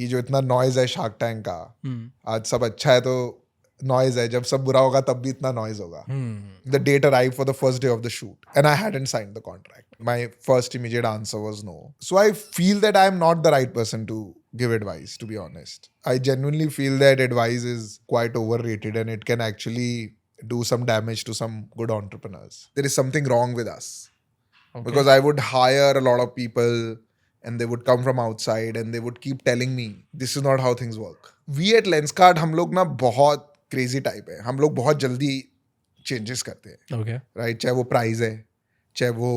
ये जो इतना नॉइज है शार्क टैंक का, आज सब अच्छा है तो नॉइज है, जब सब बुरा होगा तब भी इतना नॉइज होगा. The date arrived for the first day of the shoot and I hadn't signed the contract. My first immediate answer was no. So I feel that I am not the right person to give advice, to be honest. I genuinely feel that advice is quite overrated and it can actually do some damage to some good entrepreneurs. There is something wrong with us. Okay. Because I would hire a lot of people and they would come from outside and they would keep telling me this is not how things work. We at Lenskart, हम लोग ना बहुत crazy type है. हम लोग बहुत जल्दी changes करते हैं. Okay. Right? चाहे वो price है, चाहे वो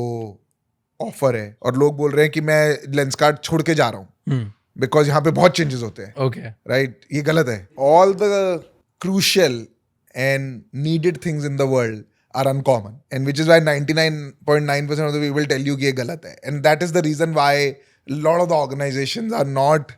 offer है, और लोग बोल रहे हैं कि मैं Lenskart छोड़ के जा रहा हूँ. Because यहाँ पे बहुत changes होते हैं. Okay. Right? ये गलत है. All the crucial and needed things in the world are uncommon, and which is why 99.9% of the people tell you कि ये गलत है. And that is the reason why a lot of the organizations are not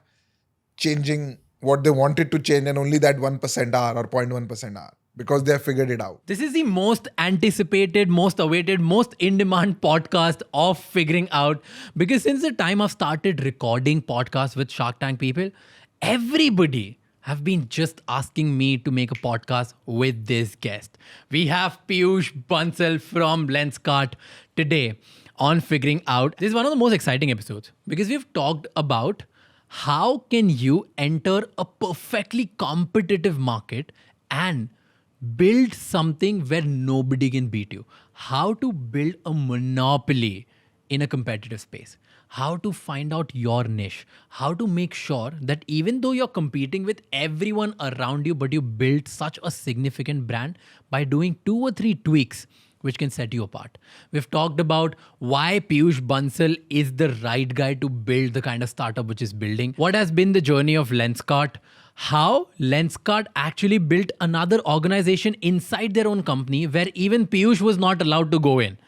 changing what they wanted to change, and only that 1% are or 0.1% are, because they have figured it out. This is the most anticipated, most awaited, most in-demand podcast of figuring out, because since the time I've started recording podcasts with Shark Tank people, everybody have been just asking me to make a podcast with this guest. We have Peyush Bansal from Lenskart today on Figuring Out. This is one of the most exciting episodes because we've talked about how can you enter a perfectly competitive market and build something where nobody can beat you. How to build a monopoly in a competitive space. How to find out your niche. How to make sure that even though you're competing with everyone around you, but you build such a significant brand by doing 2 or 3 tweaks which can set you apart. We've talked about why Peyush Bansal is the right guy to build the kind of startup which is building. What has been the journey of Lenskart? How Lenskart actually built another organization inside their own company where even Peyush was not allowed to go in.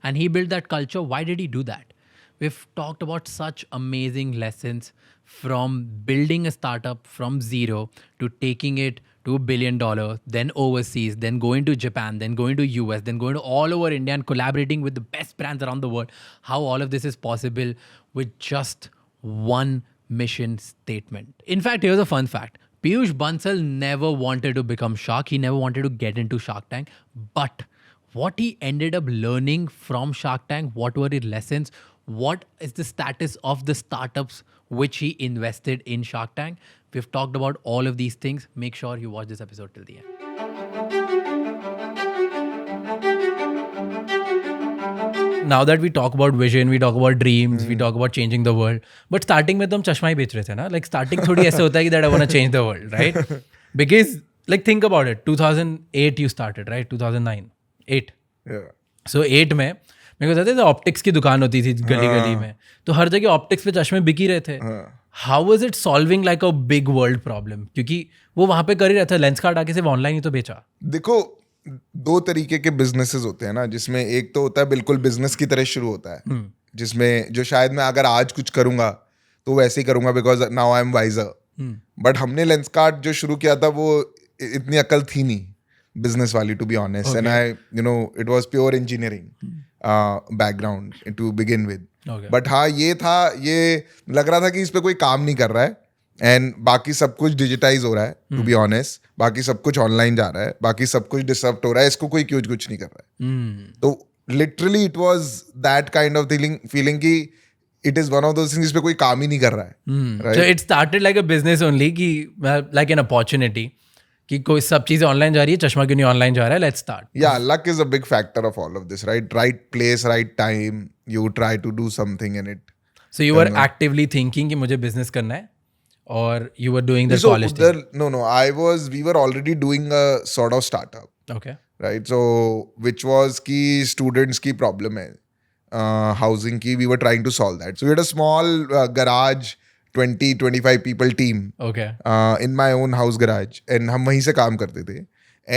And he built that culture. Why did he do that? We've talked about such amazing lessons from building a startup from zero to taking it to $1 billion, then overseas, then going to Japan, then going to US, then going to all over India and collaborating with the best brands around the world. How all of this is possible with just one mission statement. In fact, here's a fun fact. Peyush Bansal never wanted to become Shark. He never wanted to get into Shark Tank. But what he ended up learning from Shark Tank, what were his lessons, what is the status of the startups which he invested in Shark Tank. We've talked about all of these things. Make sure you watch this episode till the end. Now that we talk about vision, we talk about dreams, we talk about changing the world. But starting में तो हम चश्मा ही बेच रहे थे ना. Like starting थोड़ी ऐसे होता है कि that I want to change the world, right? Because like think about it. 2008 you started, right? 2009, 8. Yeah. So 8 में मेरे को कहते थे ऑप्टिक्स की दुकान होती थी गली गली में, तो हर जगह ऑप्टिक्स पे चश्मे बिक ही रहे थे. How was it solving like a big world problem? क्योंकि वो वहां पे कर ही रहा था. लेंसकार्ट आके सिर्फ ऑनलाइन ही तो बेचा. देखो, 2 तरीके के बिजनेसेस होते हैं ना, जिसमें एक तो होता है बिल्कुल बिजनेस की तरह शुरू होता है, जिसमें जो शायद मैं अगर आज कुछ करूंगा तो वैसे ही करूंगा because now I am wiser. But हमने लेंसकार्ट जो शुरू किया था वो इतनी अकल थी नहीं बिजनेस वाली, to be honest. And I it was pure engineering background to begin with. Okay. But हाँ, ये लग रहा था कि इस पे कोई काम नहीं कर रहा है, एंड बाकी सब कुछ डिजिटाइज हो रहा है, टू बी ऑनेस्ट. बाकी सब कुछ ऑनलाइन जा रहा है, बाकी सब कुछ डिसरप्ट हो रहा है, इसको कोई क्यों कुछ नहीं कर रहा है. तो literally it was that kind of feeling कि it is one of those things जिस पे कोई काम ही नहीं कर रहा है. So it started like a business only, कि like an opportunity कि कोई सब चीजें ऑनलाइन जा रही है, चश्मा क्यों नहीं ऑनलाइन जा रहा है, let's start. Yeah luck is a big factor of all of this, right? Right place, right time, you try to do something in it. So you were actively thinking कि मुझे बिजनेस करना है, और you were doing the college thing? No, we were already doing a sort of startup. Okay, right. So which was कि students की problem है housing की, we were trying to solve that. So we had a small garage, 20-25 people team. Okay. In my own house garage, and हम वहीं से काम करते थे.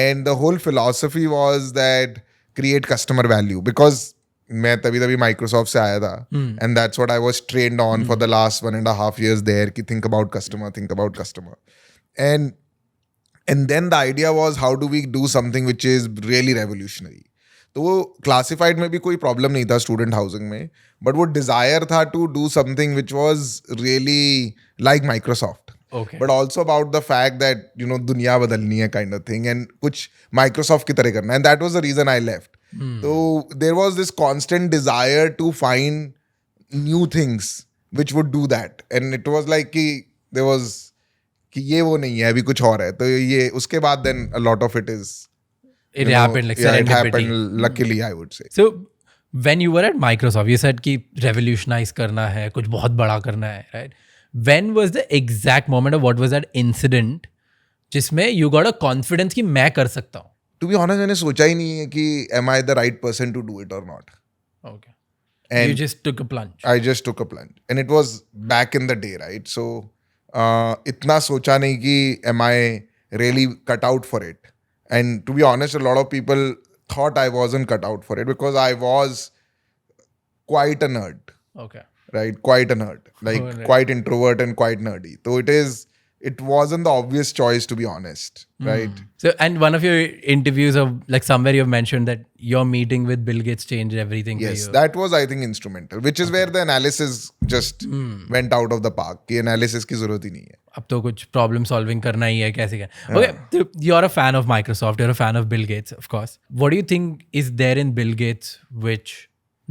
And the whole philosophy was that create customer value, because मैं तभी Microsoft से आया था, and that's what I was trained on for the last 1.5 years there, कि think about customer. And then the idea was how do we do something which is really revolutionary. तो वो classified में भी कोई problem नहीं था student housing में, but वो डिजायर था to do something which was really like Microsoft. Okay. but also about the fact that दुनिया बदलनी है kind of thing, and कुछ Microsoft की तरह करना, and that was the reason I left. So there was this constant desire to find new things which would do that, and it was like कि there was कि ये वो नहीं है, अभी कुछ और है, तो ये उसके बाद then a lot of it is It happened like it serendipity. happened luckily, I would say. So when you were at Microsoft, you said कि revolutionize करना है, कुछ बहुत बड़ा करना है, right? When was the exact moment, or what was that incident जिसमें you got a confidence कि मैं कर सकता हूँ? To be honest, मैंने सोचा ही नहीं है कि am I the right person to do it or not. Okay. And you just took a plunge. I just took a plunge, and it was back in the day, right? So इतना सोचा नहीं कि am I really cut out for it. And to be honest, a lot of people thought I wasn't cut out for it because I was quite a nerd, Okay. right? Quite a nerd, like Oh, right. quite introvert and quite nerdy. So it wasn't the obvious choice, to be honest, right? So, and one of your interviews, of like somewhere you've mentioned that your meeting with Bill Gates changed everything Yes, for you. that was, I think, instrumental, which is where the analysis just went out of the park. कि analysis की जरूरत ही नहीं है. अब तो कुछ problem solving करना ही है, कैसे करना. Okay, so you're a fan of Microsoft, you're a fan of Bill Gates, of course. What do you think is there in Bill Gates which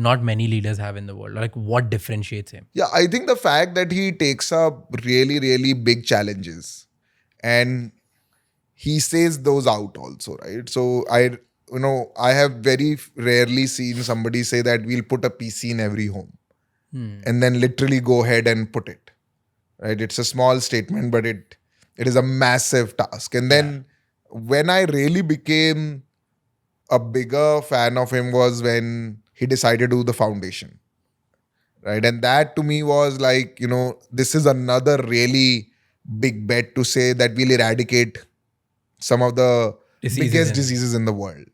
not many leaders have in the world? Like, what differentiates him? Yeah, I think the fact that he takes up really, really big challenges and he says those out also, right? So I have very rarely seen somebody say that we'll put a PC in every home and then literally go ahead and put it, right? It's a small statement, but it is a massive task. And then when I really became a bigger fan of him was when he decided to do the foundation, right? And that to me was like, this is another really big bet to say that we'll eradicate some of the biggest diseases in the world.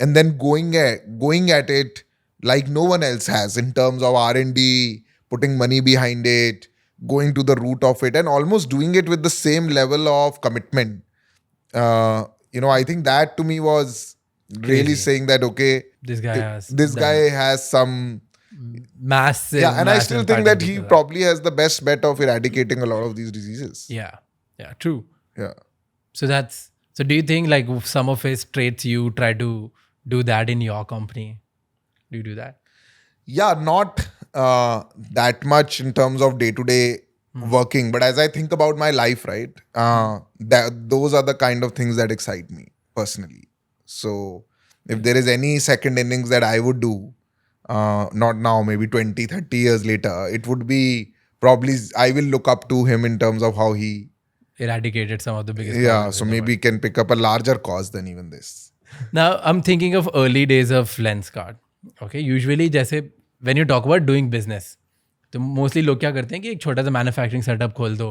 And then going at it like no one else has in terms of R&D, putting money behind it, going to the root of it, and almost doing it with the same level of commitment. I think that to me was really saying that, okay, This guy has some massive. Yeah, and I still think that he because probably has the best bet of eradicating a lot of these diseases. Yeah, true. Yeah. So do you think like some of his traits you try to do that in your company? Do you do that? Yeah, not that much in terms of day-to-day working, but as I think about my life, right, those are the kind of things that excite me personally. So if there is any second innings that I would do, not now, maybe 20, 30 years later, it would be probably, I will look up to him in terms of how he eradicated some of the biggest problems. So maybe can pick up a larger cause than even this. Now, I'm thinking of early days of Lenskart. Okay, usually जैसे when you talk about doing business, तो mostly लोग क्या करते हैं कि एक छोटा सा मैन्युफैक्चरिंग सेटअप खोल दो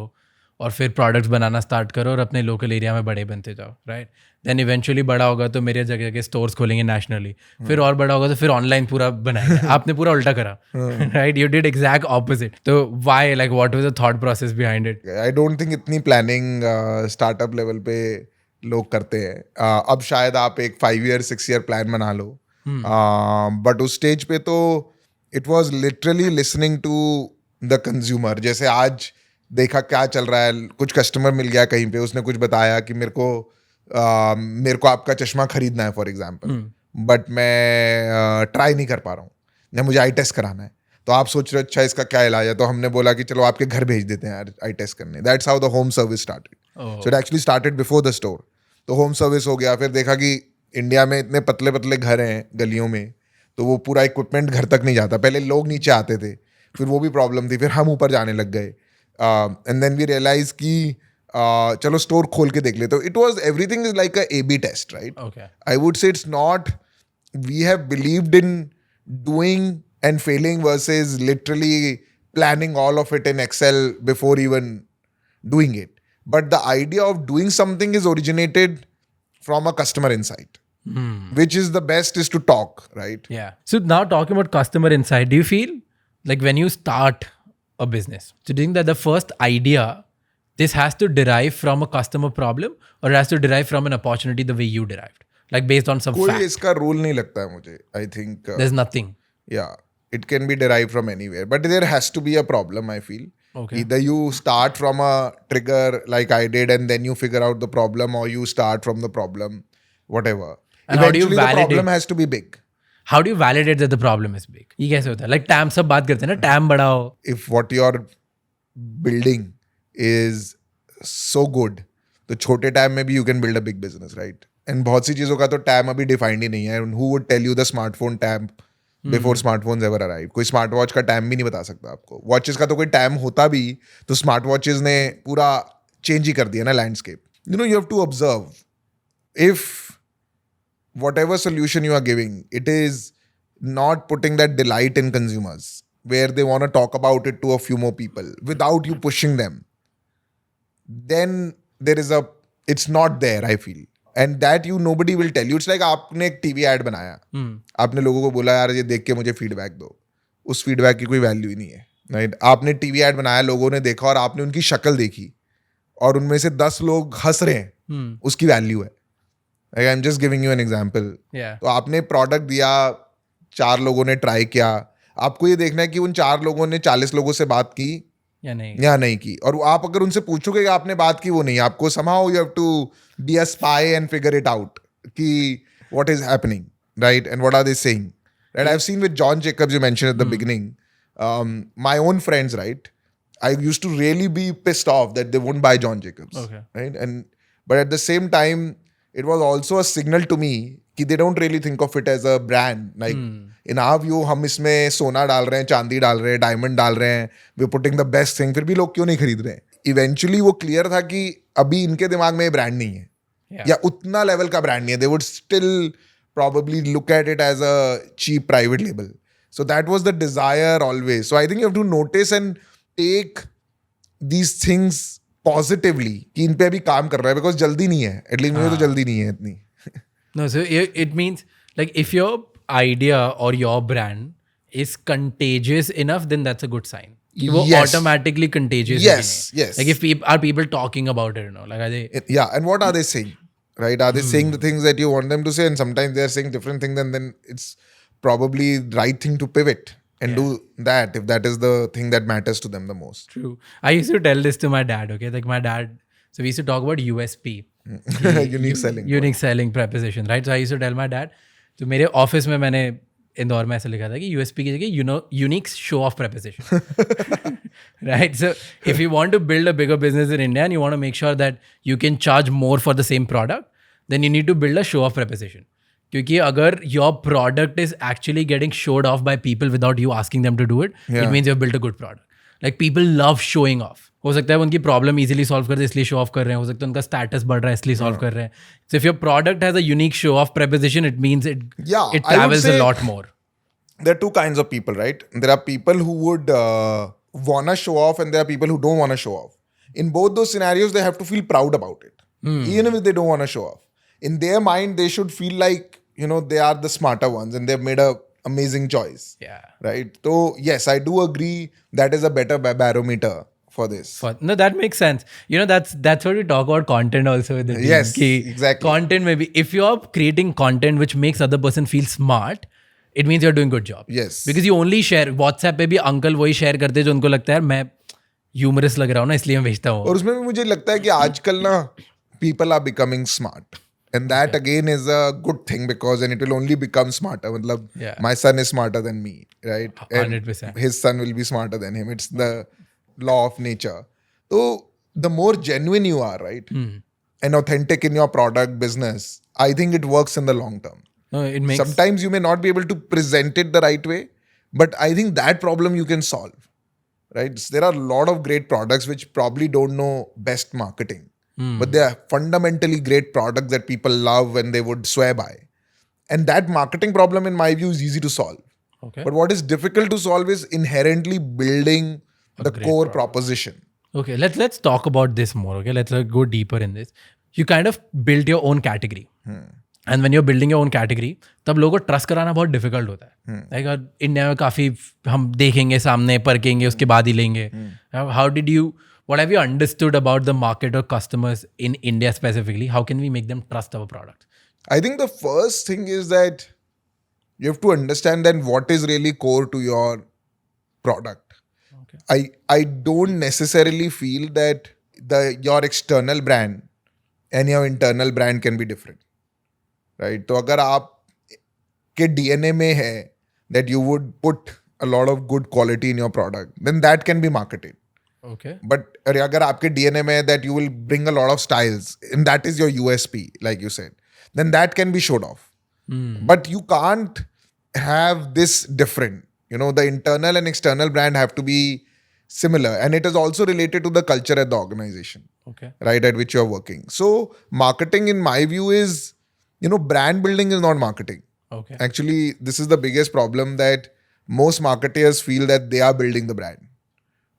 और फिर प्रोडक्ट्स बनाना स्टार्ट करो और अपने लोकल एरिया में बड़े बनते जाओ, राइट? देन इवेंचुअली बड़ा होगा तो मेरे जगह के स्टोर्स खोलेंगे नेशनली, फिर और बड़ा होगा तो फिर ऑनलाइन पूरा बनाएंगे. आपने पूरा उल्टा करा, right? You did exact opposite. तो why, like what was the thought process behind it? I don't think इतनी प्लानिंग स्टार्टअप लेवल पे लोग करते हैं. अब शायद आप एक 5 year 6 year प्लान बना लो, बट उस स्टेज पे तो it was literally listening to the consumer. जैसे आज देखा क्या चल रहा है, कुछ कस्टमर मिल गया कहीं पे, उसने कुछ बताया कि मेरे को आपका चश्मा खरीदना है फॉर एग्जाम्पल, बट मैं ट्राई नहीं कर पा रहा हूँ या मुझे आई टेस्ट कराना है. तो आप सोच रहे हो अच्छा इसका क्या इलाज है, तो हमने बोला कि चलो आपके घर भेज देते हैं आई टेस्ट करने. That's how the home service started. So it actually started before the store. तो होम सर्विस हो गया, फिर देखा कि इंडिया में इतने पतले पतले घर हैं गलियों में, तो वो पूरा इक्विपमेंट घर तक नहीं जाता. पहले लोग नीचे आते थे, फिर वो भी प्रॉब्लम थी, फिर हम ऊपर जाने लग गए. एंड देन वी रियलाइज कि चलो स्टोर खोल के देख लेते. तो it was everything is like a A/B test, right? I would say it's not we have believed in doing and failing versus literally planning all of it in Excel before even doing it. But the idea of doing something is originated from a customer insight, which is the best is to talk, right? Yeah. So now talking about customer insight, do you feel like when you start a business, so do you think that the first idea, this has to derive from a customer problem or it has to derive from an opportunity the way you derived? Like based on some कोई fact? इसका rule नहीं लगता है मुझे. I think There's nothing. yeah, it can be derived from anywhere, but there has to be a problem, I feel. Okay. Either you start from a trigger like I did and then you figure out the problem, or you start from the problem, whatever. And how do you Eventually the problem validate? has to be big. How do you validate that the problem is big? ये कैसे होता है? Like TAM सब बात करते हैं ना, TAM बढ़ाओ. If what you're building is so good, तो छोटे टाइम में भी you can build a big business, right? And बहुत सी चीज़ों का तो टैम अभी डिफाइंड ही नहीं है. And who would tell you the smartphone time before smartphones ever arrived? कोई स्मार्ट वॉच का टैम भी नहीं बता सकता आपको. वॉचेस का तो कोई टैम होता भी तो स्मार्ट वॉचेस ने पूरा चेंज ही कर दिया ना landscape. You have to observe if whatever solution you are giving, it is not putting that delight in consumers where they want to talk about it to a few more people without you pushing them, then it's not there, I feel. And that nobody will tell you. It's like आपने एक TV ad बनाया, आपने लोगों को बोला यार ये देख के मुझे फीडबैक दो. उस फीडबैक की कोई वैल्यू ही नहीं है, राइट? आपने टीवी एड बनाया, लोगों ने देखा और आपने उनकी शक्ल देखी और उनमें से 10 लोग हंस रहे हैं, उसकी वैल्यू है. I am just giving you an example. तो आपने प्रोडक्ट दिया, 4 लोगों ने ट्राई किया, आपको ये देखना है कि उन 4 लोगों ने 40 लोगों से बात की या नहीं की. और आप अगर उनसे पूछोगे कि आपने बात की, वो नहीं, आपको somehow you have to be a spy and figure it out कि what is happening, right? And what are they saying, right? I've seen with John Jacobs, you mentioned at the beginning, my own friends, right? I used to really be pissed off that they won't buy John Jacobs, right? But at the same time, it was also a signal to me कि they don't really think of it as a brand. Like in our view, हम इसमें सोना डाल रहे हैं, चांदी डाल रहे हैं, डायमंड डाल रहे हैं, we're putting the best thing, फिर भी लोग क्यों नहीं खरीद रहे हैं? Eventually वो क्लियर था कि अभी इनके दिमाग में ये ब्रांड नहीं है, या उतना लेवल का ब्रांड नहीं है. They would still probably look at it as a cheap private label. So that was the desire always. So I think you have to notice and take these things positively कि इन पे अभी काम कर रहा है, because जल्दी नहीं है. At least मुझे तो जल्दी नहीं है इतनी. No, so it means like if your idea or your brand is contagious enough, then that's a good sign. वो automatically contagious. Yes. Like if people talking about it, like are they? Yeah, and what are they saying? Right? Are they saying the things that you want them to say? And sometimes they are saying different things, and then it's probably right thing to pivot and do that if that is the thing that matters to them the most. True. I used to tell this to my dad. Okay, like my dad. So we used to talk about USP. unique selling preposition, right? So I used to tell my dad. तो मेरे office में मैंने इंदौर में ऐसा लिखा था कि USP की जगह unique show off preposition. Right? So if you want to build a bigger business in India and you want to make sure that you can charge more for the same product, then you need to build a show off preposition. क्योंकि अगर your product is actually getting showed off by people without you asking them to do it, it means you've built a good product. Like people love showing off. हो सकता है उनकी problem easily solve कर दे इसलिए show off कर रहे हैं, हो सकता है उनका स्टेटस बढ़ रहा है इसलिए सॉल्व कर रहे हैं. So if your product has a unique show off preposition, it means it travels a lot more. There are two kinds of people, right? There are people who would want to show off and there are people who don't want to show off. In both those scenarios, they have to feel proud about it. Even if they don't want to show off. In their mind, they should feel like, they are the smarter ones and they've made a amazing choice. Yeah. Right? So, yes, I do agree that is a better barometer for this. No, that makes sense. That's what we talk about content also with the team. Yes, exactly. Content maybe, if you're creating content which makes other person feel smart, it means you're doing good job. Yes. Because you only share, WhatsApp पे भी uncle वही share करते हैं जो उनको लगता है मैं ह्यूमरस लग रहा हूँ ना इसलिए मैं भेजता हूँ. और उसमें भी मुझे लगता है कि आजकल ना people are becoming smart. And that again is a good thing because then it will only become smarter. मतलब my son is smarter than me, right? 100%. And his son will be smarter than him. It's the law of nature. So the more genuine you are, right? And authentic in your product business, I think it works in the long term. No, it makes... Sometimes you may not be able to present it the right way, but I think that problem you can solve, right? There are a lot of great products which probably don't know best marketing, but they are fundamentally great products that people love and they would swear by. And that marketing problem, in my view, is easy to solve. Okay. But what is difficult to solve is inherently building the core proposition. Okay, let's talk about this more. Okay, let's go deeper in this. You kind of build your own category. And when you're building your own category, तब लोगों को trust कराना बहुत difficult होता है. Like India में काफ़ी हम देखेंगे सामने परखेंगे उसके बाद ही लेंगे. What have you understood about the market or customers in India specifically? How can we make them trust our products? I think the first thing is that you have to understand then what is really core to your product. Okay. I don't necessarily feel that your external brand and your internal brand can be different, right? तो अगर आप के DNA में है that you would put a lot of good quality in your product, then that can be marketed. Okay. But अगर आपके DNA में है that you will bring a lot of styles and that is your USP, like you said, then that can be showed off. But you can't have this different. You know, the internal and external brand have to be similar. And it is also related to the culture at the organization, Okay. right, at which you're working. So marketing, in my view, is, you know, brand building is not marketing. Okay. Actually, this is the biggest problem, that most marketers feel that they are building the brand.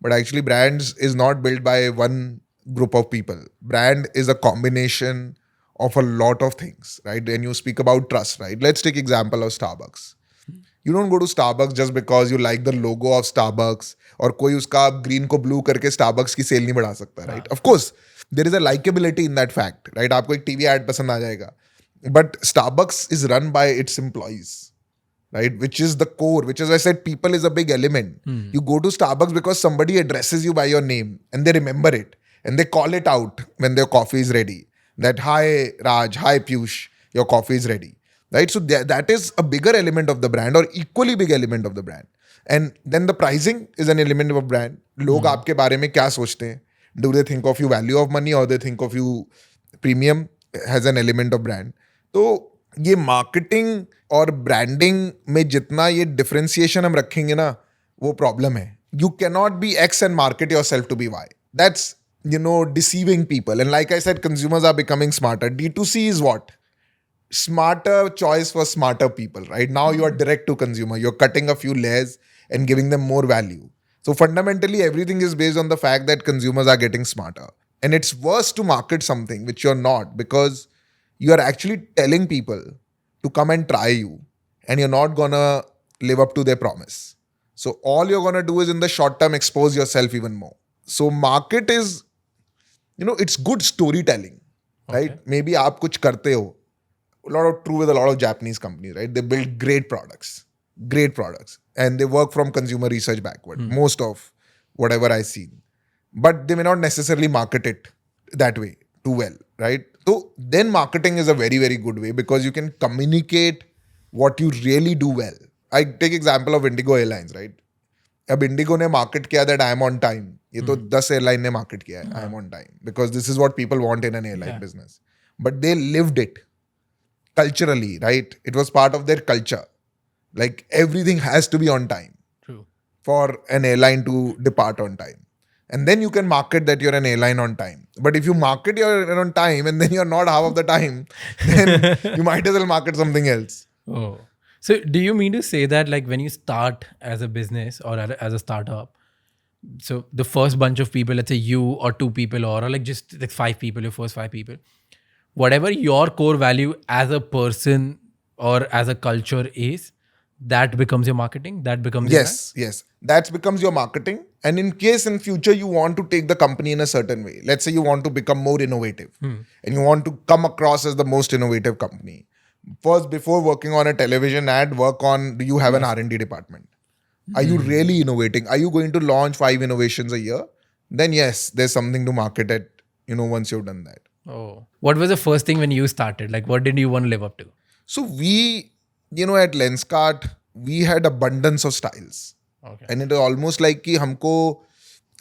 But actually, brands is not built by one group of people. Brand is a combination of a lot of things, right? When you speak about trust, right? Let's take example of Starbucks. You don't go to Starbucks just because you like the logo of Starbucks, और कोई उसका green को blue करके Starbucks की cell नहीं बढ़ा सकता, right? Of course, there is a likability in that fact, right? आपको एक टीवी ad पसंद आ जाएगा. But Starbucks is run by its employees, right? Which is the core, which is, I said, people is a big element. You go to Starbucks because somebody addresses you by your name and they remember it and they call it out when their coffee is ready. That, hi Raj, hi Piyush, your coffee is ready. Right? So that is a bigger element of the brand, or equally big element of the brand. And then the pricing is an element of a brand. लोग आपके बारे में क्या सोचते हैं? Do they think of you value of money or they think of you premium? Has an element of brand. तो ये marketing और branding में जितना ये differentiation हम रखेंगे ना, वो problem है. You cannot be X and market yourself to be Y. That's, you know, deceiving people. And like I said, consumers are becoming smarter. D2C is what? Smarter choice for smarter people, right? Now you are direct to consumer. You're cutting a few layers and giving them more value. So fundamentally, everything is based on the fact that consumers are getting smarter. And it's worse to market something which you're not, because you are actually telling people to come and try you, and you're not gonna live up to their promise. So all you're gonna do is, in the short term, expose yourself even more. So market is, you know, it's good storytelling, right? Okay. Maybe आप कुछ करते हो. True with a lot of Japanese companies, right? They build great products, and they work from consumer research backward. Most of whatever I've seen, but they may not necessarily market it that way too well, right? So then marketing is a very, very good way, because you can communicate what you really do well. I take example of Indigo Airlines, right? अब Indigo ने market किया that I am on time. ये तो 10 airline ने market किया है I am on time, because this is what people want in an airline business. But they lived it culturally, right? It was part of their culture. Like everything has to be on time. True. For an airline to depart on time. And then you can market that you're an airline on time. But if you market you're on time and then you're not half of the time, then you might as well market something else. Oh. So do you mean to say that, like, when you start as a business or as a startup, so the first bunch of people, let's say you or two people, or like just like 5 people, your first 5 people, whatever your core value as a person or as a culture is, that becomes your marketing, that becomes your brand? Yes. That becomes your marketing. And in case in future you want to take the company in a certain way, let's say you want to become more innovative and you want to come across as the most innovative company. First, before working on a television ad, work on, do you have an R&D department? Are you really innovating? Are you going to launch 5 innovations a year? Then yes, there's something to market it, you know, once you've done that. Oh. What was the first thing when you started? Like, what did you want to live up to? So we, you know, at Lenskart, we had abundance of styles. Okay. And it is almost like कि हमको,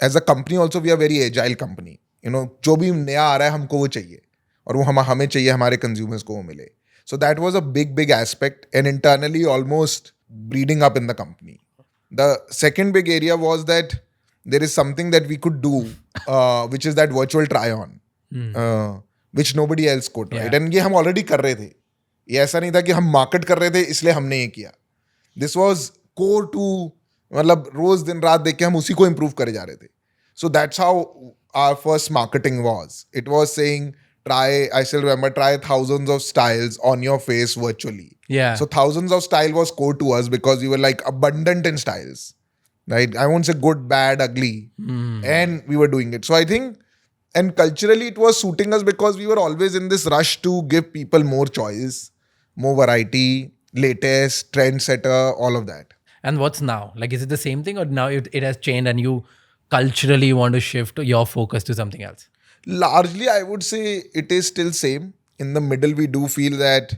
as a company also, we are very agile company. You know, जो भी नया आ रहा है हमको वो चाहिए, और वो हमें चाहिए, हमारे consumers को वो मिले. So that was a big aspect, and internally almost breeding up in the company. The second big area was that there is something that we could do, which is that virtual try-on. Which nobody else could, right? And ये हम already कर रहे थे. ये ऐसा नहीं था कि हम market कर रहे थे इसलिए हमने ये किया. This was core to, मतलब रोज दिन रात देख के हम उसी को improve करे जा रहे थे. So that's how our first marketing was. It was saying, I still remember, try thousands of styles on your face virtually. Yeah. So thousands of style was core to us, because we were like abundant in styles, right? I won't say good, bad, ugly. And we were doing it. So I think, and culturally it was suiting us, because we were always in this rush to give people more choice, more variety, latest, trendsetter, all of that. And what's now? Like, is it the same thing, or now it has changed and you culturally want to shift your focus to something else? Largely, I would say it is still same. In the middle, we do feel that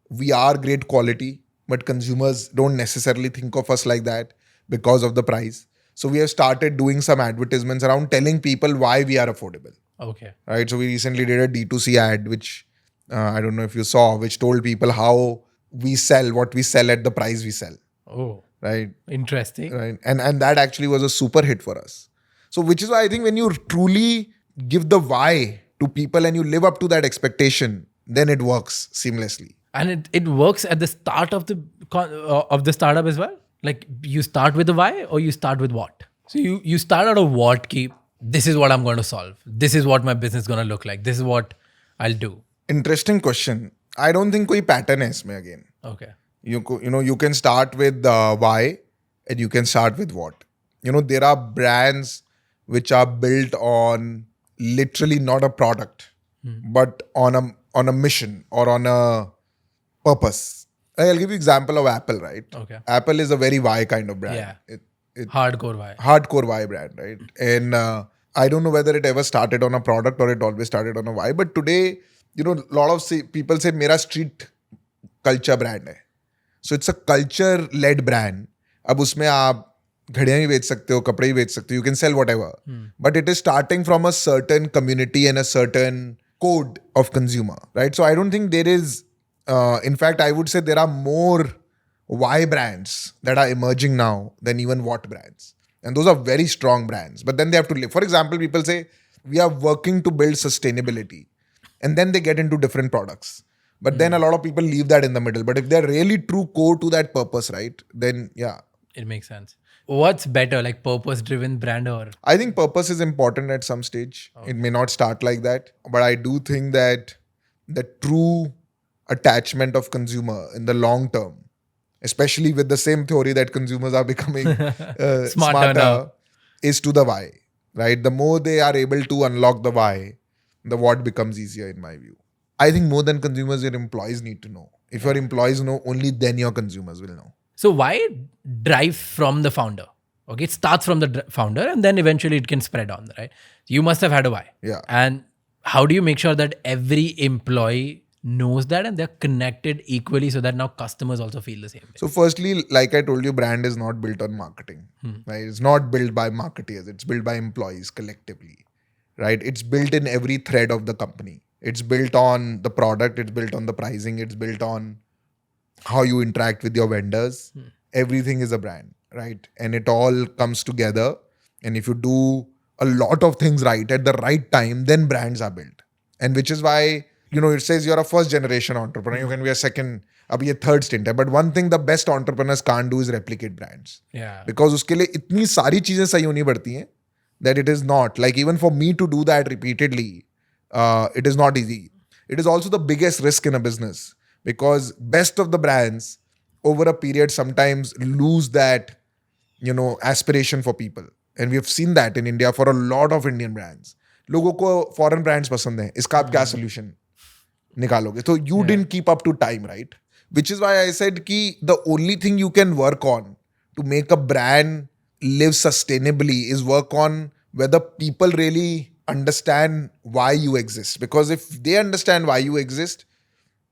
we are great quality, but consumers don't necessarily think of us like that because of the price. So we have started doing some advertisements around telling people why we are affordable. Okay. Right. So we recently did a D2C ad, which I don't know if you saw, which told people how we sell what we sell at the price we sell. Oh, right. Interesting. Right. And that actually was a super hit for us. So which is why I think when you truly give the why to people and you live up to that expectation, then it works seamlessly. And it works at the start of the startup as well. Like, you start with the why, or you start with what? So you start out of what? This is what I'm going to solve. This is what my business is going to look like. This is what I'll do. Interesting question. I don't think कोई pattern है इसमें again. Okay. You can start with why and you can start with what. There are brands which are built on literally not a product, but on a mission or on a purpose. I'll give you example of Apple, right? Okay. Apple is a very why kind of brand. Yeah. Hardcore why. Hardcore why brand, right? And I don't know whether it ever started on a product or it always started on a why. But today, a lot of people say, "Mera street culture brand hai." So it's a culture-led brand. अब उसमें आप घड़ियाँ भी बेच सकते हो, कपड़े भी बेच सकते हो. You can sell whatever. But it is starting from a certain community and a certain code of consumer, right? So I don't think there is, in fact, I would say there are more why brands that are emerging now than even what brands. And those are very strong brands. But then they have to live. For example, people say, we are working to build sustainability. And then they get into different products. But then a lot of people leave that in the middle. But if they're really true core to that purpose, right, then yeah. It makes sense. What's better, like purpose-driven brand or? I think purpose is important at some stage. Okay. It may not start like that. But I do think that the true attachment of consumer in the long term, especially with the same theory that consumers are becoming smarter, is to the why, right? The more they are able to unlock the why, the what becomes easier in my view. I think more than consumers, your employees need to know. If your employees know, only then your consumers will know. So why drive from the founder? Okay, it starts from the founder and then eventually it can spread on, right? You must have had a why. Yeah. And how do you make sure that every employee knows that and they're connected equally so that now customers also feel the same way? So firstly, like I told you, brand is not built on marketing, right? It's not built by marketeers. It's built by employees collectively, right? It's built in every thread of the company. It's built on the product. It's built on the pricing. It's built on how you interact with your vendors. Everything is a brand, right? And it all comes together. And if you do a lot of things right at the right time, then brands are built. And which is why, it says you're a first generation entrepreneur. You can be a second, abhi a third stint. But one thing the best entrepreneurs can't do is replicate brands. Yeah. Because uske liye itni सारी चीजें सही होनी पड़ती हैं that it is not. Like even for me to do that repeatedly, it is not easy. It is also the biggest risk in a business because best of the brands over a period sometimes lose that, aspiration for people. And we have seen that in India for a lot of Indian brands. लोगों को foreign brands पसंद हैं. इसका आप क्या solution निकालोगे? So you didn't keep up to time, right? Which is why I said कि the only thing you can work on to make a brand live sustainably is work on whether people really understand why you exist. Because if they understand why you exist,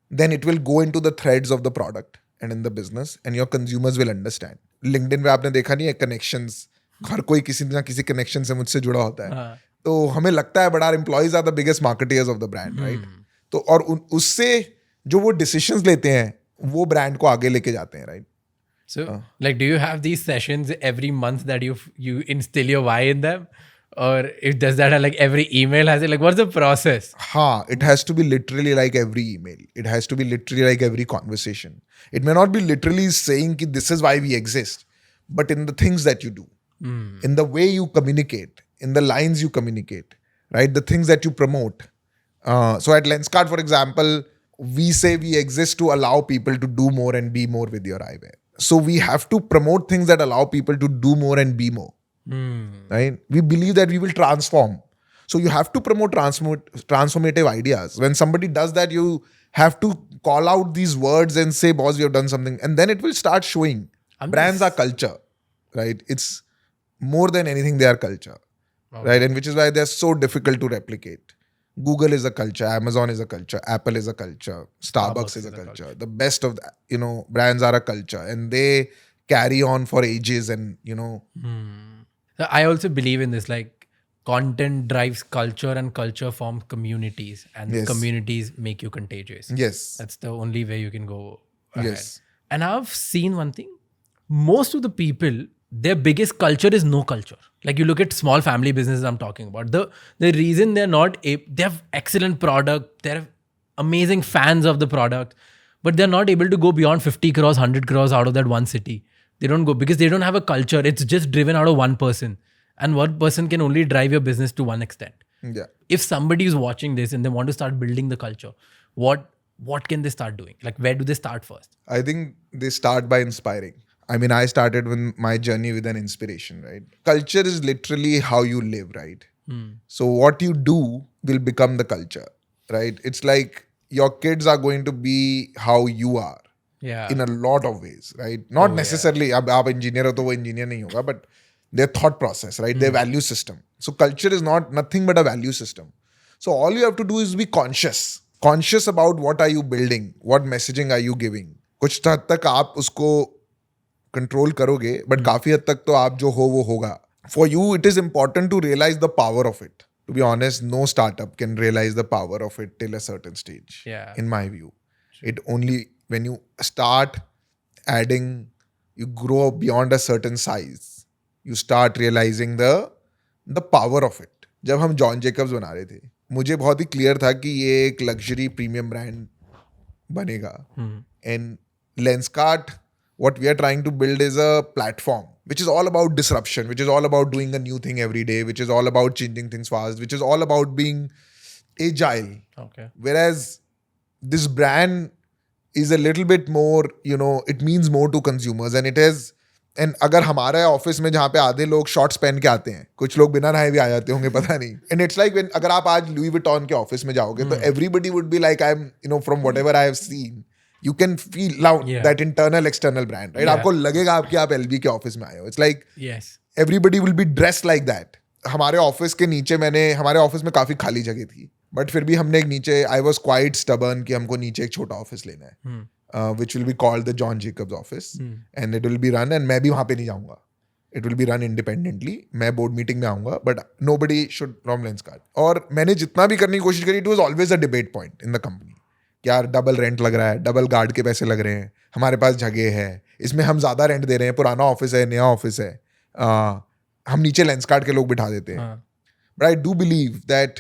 then it will go into the threads of the product and in the business and your consumers will understand. LinkedIn पे आपने देखा नहीं है connections, हर कोई किसी ना किसी connection से मुझसे जुड़ा होता है. तो हमें लगता है but our employees are the biggest marketeers of the brand, right? तो और उससे जो वो decisions लेते हैं वो brand को आगे लेके जाते हैं, right? So, like, do you have these sessions every month that you instill your why in them? Or it does that like every email has it? Like, what's the process? It has to be literally like every email. It has to be literally like every conversation. It may not be literally saying ki this is why we exist, but in the things that you do, in the way you communicate, in the lines you communicate, right? The things that you promote. So at Lenskart, for example, we say we exist to allow people to do more and be more with your eyewear. So we have to promote things that allow people to do more and be more. Right? We believe that we will transform. So you have to promote transformative ideas. When somebody does that, you have to call out these words and say, boss, we have done something. And then it will start showing. Brands are culture, right? It's more than anything, they are culture, right? And which is why they're so difficult to replicate. Google is a culture, Amazon is a culture, Apple is a culture, Starbucks is a culture. The best of the, brands are a culture, and they carry on for ages, and I also believe in this, like content drives culture and culture forms communities, and Yes. communities make you contagious. yes, That's the only way you can go ahead. Yes. And I've seen one thing. Most of the people, their biggest culture is no culture. Like you look at small family businesses I'm talking about. The reason they're not, they have excellent product, they're amazing fans of the product, but they're not able to go beyond 50 crores, 100 crores out of that one city. They don't go because they don't have a culture. It's just driven out of one person. And one person can only drive your business to one extent. yeah. If somebody is watching this and they want to start building the culture, what can they start doing? Like where do they start first? I think they start by inspiring. I mean, I started with my journey with an inspiration, right? Culture is literally how you live, right? So what you do will become the culture, right? It's like your kids are going to be how you are Yeah. in a lot of ways, right? Not necessarily, ab aap engineer ho to wo engineer nahi hoga, but their thought process, right? Their value system. So culture is not nothing but a value system. So all you have to do is be conscious about what are you building, what messaging are you giving. कुछ हद तक आप उसको control करोगे, but काफी हद तक तो आप जो हो वो होगा. For you, it is important to realize the power of it. To be honest, no startup can realize the power of it till a certain stage. Yeah. In my view, it only when you start adding, you grow beyond a certain size, you start realizing the power of it. जब हम John Jacob's बना रहे थे, मुझे बहुत ही clear था कि ये एक लग्जरी प्रीमियम ब्रांड बनेगा. And Lenskart, what we are trying to build is a platform which is all about disruption, which is all about doing a new thing every day, which is all about changing things fast, which is all about being agile. Okay. Whereas this brand is a little bit more, it means more to consumers, and it is. And अगर हमारा office में जहाँ पे आधे लोग shorts पहन के आते हैं, कुछ लोग बिना नहाए भी आ जाते होंगे, पता नहीं. एंड इट्स लाइक अगर आप आज लुई विटॉन के ऑफिस में जाओगे तो everybody would be like, I am from whatever I have seen, you can feel that internal external brand, right? आपको लगेगा आपकी आप LV के ऑफिस में आए हो. It's like yes, everybody will be dressed like that. हमारे ऑफिस के नीचे हमारे ऑफिस में काफी खाली जगह थी, बट फिर भी हमने एक नीचे, आई वॉज क्वाइट स्टबर्न कि हमको नीचे एक छोटा ऑफिस लेना है, which will be called the John Jacobs office, and it will be run, and मैं भी वहाँ पे नहीं जाऊँगा. It will be run independently. मैं बोर्ड मीटिंग में आऊँगा, but nobody should from Lenskart. और मैंने जितना भी करने की कोशिश करी, it was always a debate point in the company. यार डबल रेंट लग रहा है, डबल गार्ड के पैसे लग रहे हैं, हमारे पास जगह है, इसमें हम ज़्यादा रेंट दे रहे हैं, पुराना ऑफिस है, नया ऑफिस है, हम नीचे लेंसकार्ट के लोग बिठा देते हैं. But I do believe that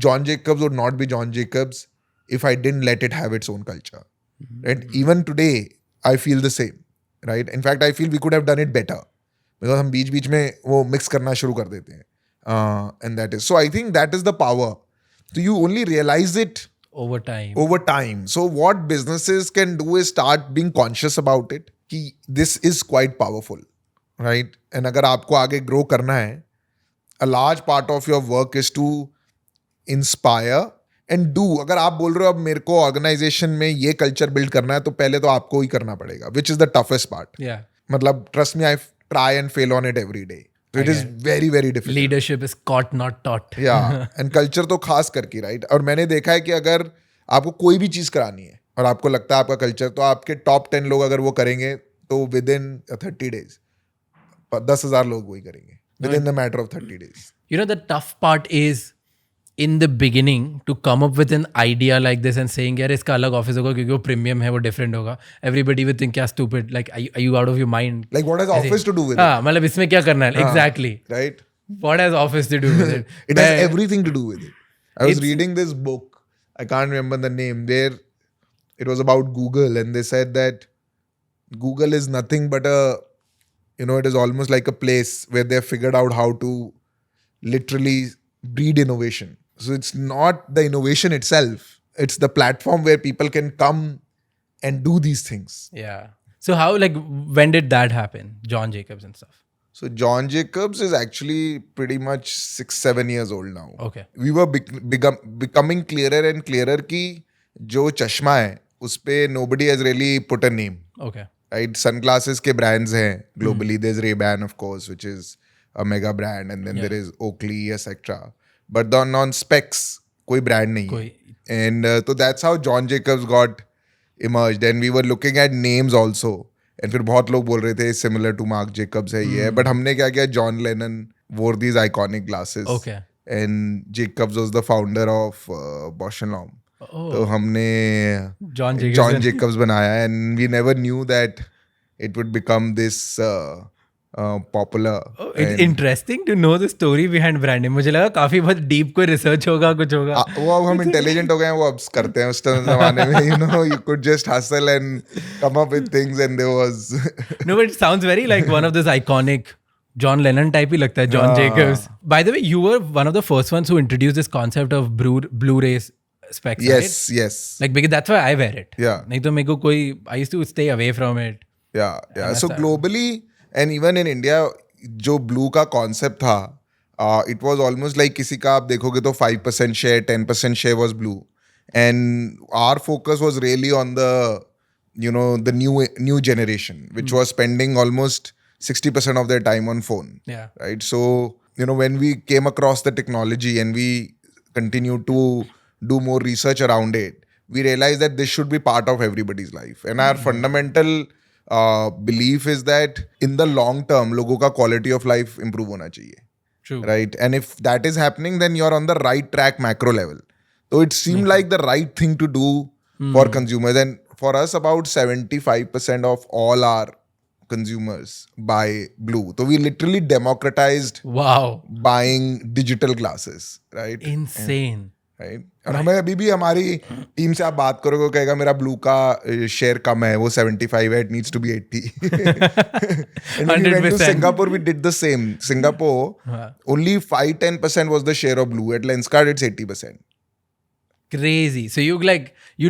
John Jacobs would not be John Jacobs if I didn't let it have its own culture. Right? Even today I feel the same. Right? In fact I feel we could have done it better, because हम बीच बीच में वो mix करना शुरू कर देते हैं. And that is, so I think that is the power. So you only realize it over time. So what businesses can do is start being conscious about it, कि this is quite powerful, right? And अगर आपको आगे grow करना है, a large part of your work is to inspire and do. अगर आप बोल रहे हो अब मेरे को organization में ये culture build करना है, तो पहले तो आपको ही करना पड़ेगा, which is the toughest part. Yeah. मतलब trust me, I try and fail on it every day. So it is very, very difficult. Leadership is caught, not taught. Yeah. And culture तो खास करके, right? और मैंने देखा है कि अगर आपको कोई भी चीज़ करानी है और आपको लगता है आपका कल्चर, तो आपके टॉप 10 लोग अगर वो करेंगे तो विद इन 30 days 10,000 लोग वही करेंगे with in the matter of 30 days. You know, the tough part is in the beginning to come up with an idea like this and saying यार इसका अलग ऑफिस होगा क्योंकि वो प्रीमियम है, वो डिफरेंट होगा. Everybody will think क्या stupid, like are you out of your mind? Like what has office to do with it? हाँ, मतलब इसमें क्या करना है? Exactly. Right? What has office to do with it? It has everything to do with it. I was reading this book, I can't remember the name, where it was about Google, and they said that Google is nothing but it is almost like a place where they have figured out how to literally breed innovation. So it's not the innovation itself, it's the platform where people can come and do these things. Yeah. So how, like, when did that happen? John Jacobs and stuff. So John Jacobs is actually pretty much 6-7 years old now. Okay. We were becoming clearer and clearer कि जो चश्मा है उस पे nobody has really put a name. Okay. right? Sunglasses के brands हैं globally. There's Ray-Ban, of course, which is a mega brand, and then there is Oakley, etc. But the non-Spects, कोई brand नहीं है. And so that's how John Jacobs got emerged. And we were looking at names also. And फिर बहुत लोग बोल रहे थे similar to Marc Jacobs है ये है. But हमने क्या किया? John Lennon wore these iconic glasses. Okay. And Jacobs was the founder of Bausch & Lomb. तो हमने John Jacobs बनाया, and we never knew that it would become this popular. It's interesting to know the story behind branding. मुझे लगा काफी बहुत deep कोई research होगा, कुछ होगा. वो अब हम intelligent हो गए हैं, वो अब करते हैं. उस जमाने में you could just hustle and come up with things, and there was No, but it sounds very like one of those iconic John Lennon type ही लगता है, John Jacobs. By the way, you were one of the first ones who introduced this concept of Blu-ray specs, yes, right? yes. Like because that's why I wear it. Yeah. नहीं तो मेरे को कोई, I used to stay away from it. Yeah. So globally and even in India, जो blue का concept था, it was almost like किसी का आप देखोगे तो 5% share, 10% share was blue, and our focus was really on the the new generation, which was spending almost 60% of their time on phone. Yeah. Right. So when we came across the technology and we continued to do more research around it, we realized that this should be part of everybody's life. And our fundamental belief is that in the long term, लोगों का quality of life improve होना चाहिए. True. Right. And if that is happening, then you're on the right track macro level. So it seemed like the right thing to do for consumers. And for us, about 75% of all our consumers buy blue. So we literally democratized buying digital glasses. Right. Insane. Right. और हमें अभी भी हमारी team से आप बात करोगे, वो कहेगा मेरा ब्लू का शेयर कम है, वो 75 है, it needs to be 80. And when we went to Singapore, we did the same. Singapore, only 5-10% was the share of blue. At Lenskart, it's 80%. Crazy. So you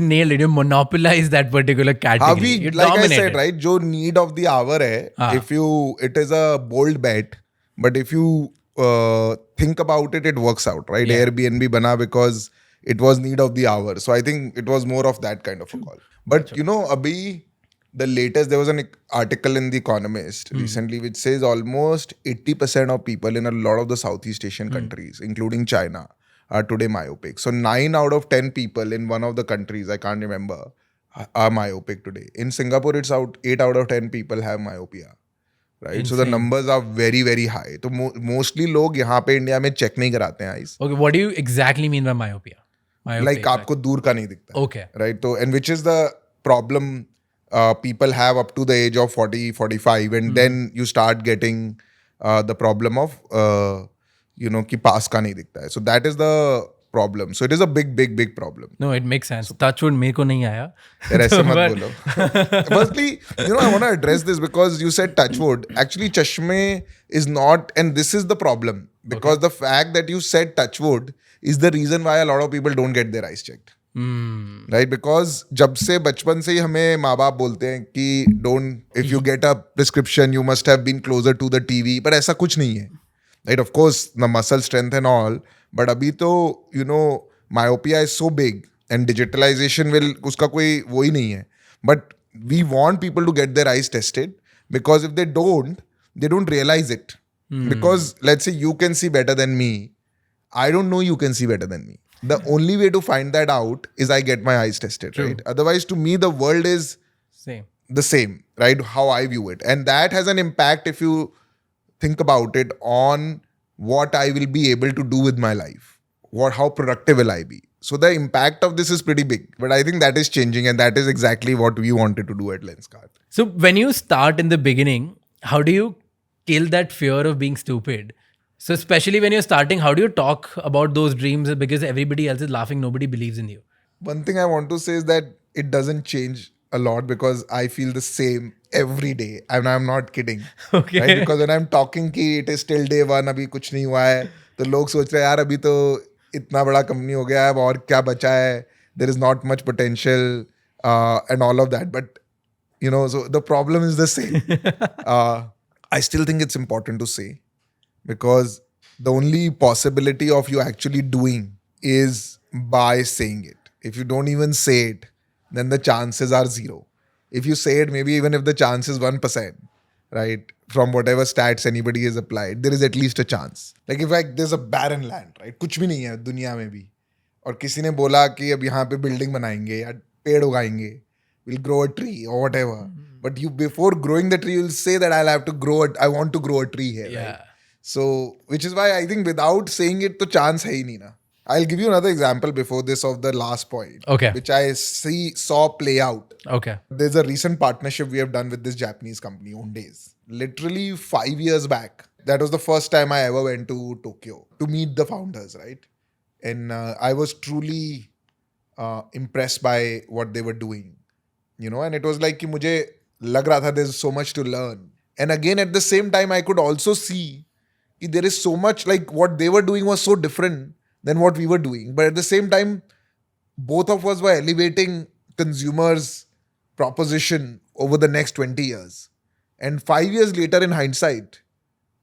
nailed it. You monopolized that particular category. You like dominated. I said, right? जो need of the hour है, it is a bold bet, but if you think about it, it works out, right? Yeah. Airbnb bana because it was need of the hour. So I think it was more of that kind of a call. But abhi the latest, there was an article in The Economist recently which says almost 80% of people in a lot of the Southeast Asian countries, including China, are today myopic. So 9 out of 10 people in one of the countries, I can't remember, are myopic today. In Singapore, 8 out of 10 people have myopia. Right? Insane. So the numbers are very, very high. So mostly लोग यहाँ पे India में check नहीं कराते हैं eyes. Okay, what do you exactly mean by myopia? Like आपको दूर का नहीं दिखता. Okay. Right? So, and which is the problem people have up to the age of 40, 45, and then you start getting the problem of कि पास का नहीं दिखता है. So that is the problem. So it is a big problem. No, it makes sense. Touchwood मेरे को नहीं आया. ऐसे मत बोलो. Firstly, I want to address this because you said touchwood. Actually, chashme is not, and this is the problem. Because the fact that you said touchwood is the reason why a lot of people don't get their eyes checked. Right? Because जब से बचपन से ही हमें माँ बाप बोलते हैं कि if you get a prescription, you must have been closer to the TV. But ऐसा कुछ नहीं है. Right? Of course, the muscle strength and all. But अभी तो, myopia is so big and digitalization उसका कोई वो ही नहीं है. But we want people to get their eyes tested because if they don't realize it. Because let's say you can see better than me. I don't know you can see better than me. The only way to find that out is I get my eyes tested. True. Right? Otherwise, to me, the world is the same, right? How I view it. And that has an impact if you think about it on what I will be able to do with my life. How productive will I be? So the impact of this is pretty big. But I think that is changing, and that is exactly what we wanted to do at Lenskart. So when you start in the beginning, how do you kill that fear of being stupid? So especially when you're starting, how do you talk about those dreams? Because everybody else is laughing, nobody believes in you. One thing I want to say is that it doesn't change a lot because I feel the same every day, and I'm not kidding. Okay. Right? Because when I'm talking कि it is still day one, अभी कुछ नहीं हुआ है, तो लोग सोच रहे हैं यार अभी तो इतना बड़ा कंपनी हो गया है, और क्या बचा है? There is not much potential and all of that. But so the problem is the same. I still think it's important to say because the only possibility of you actually doing is by saying it. If you don't even say it, then the chances are zero. if you say it, maybe even if the chance is 1%, right, from whatever stats anybody has applied, there is at least a chance. Like if like there's a barren land, right, कुछ भी नहीं है दुनिया में भी, और किसी ने बोला कि अब यहाँ पे बिल्डिंग बनाएंगे या पेड़ उगाएंगे, we'll grow a tree or whatever, but you before growing the tree you'll say that I'll have to grow it, I want to grow a tree here, Yeah. right? So which is why I think without saying it तो chance है ही नहीं ना. I'll give you another example before this of the last point, Okay. which I saw play out. Okay. There's a recent partnership we have done with this Japanese company, Owndays. Literally 5 years back, that was the first time I ever went to Tokyo to meet the founders, right? And I was truly impressed by what they were doing, you know. And it was like कि मुझे लग रहा था there's so much to learn. And again, at the same time, I could also see कि there is so much, like what they were doing was so different than what we were doing. But at the same time, both of us were elevating consumers' proposition over the next 20 years. And 5 years later, in hindsight,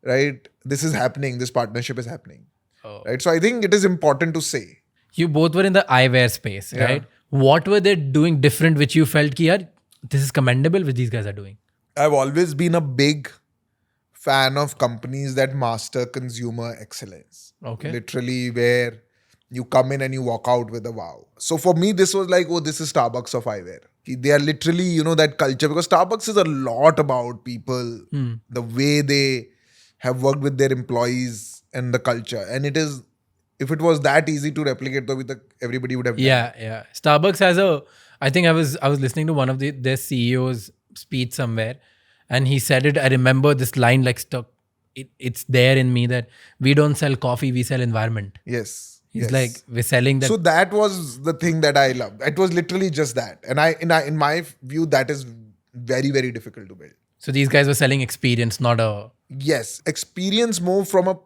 right, this is happening, this partnership is happening. Oh. Right? So I think it is important to say. You both were in the eyewear space, Yeah. right? What were they doing different which you felt ki, yaar, this is commendable which these guys are doing? I've always been a big fan of companies that master consumer excellence. Okay. Literally where you come in and you walk out with a wow. So for me, this was like, oh, this is Starbucks of eyewear. They are literally, you know, that culture, because Starbucks is a lot about people, the way they have worked with their employees and the culture. And it is, if it was that easy to replicate, then everybody would have done. Yeah. Starbucks has I think I was listening to one of their CEO's speech somewhere, and he said it. I remember this line like stuck. It's there in me that we don't sell coffee, we sell environment. Yes. He's like, we're selling that. So that was the thing that I loved. It was literally just that. And in my view, that is very, very difficult to build. So these guys were selling experience, not a... Yes. Experience more from a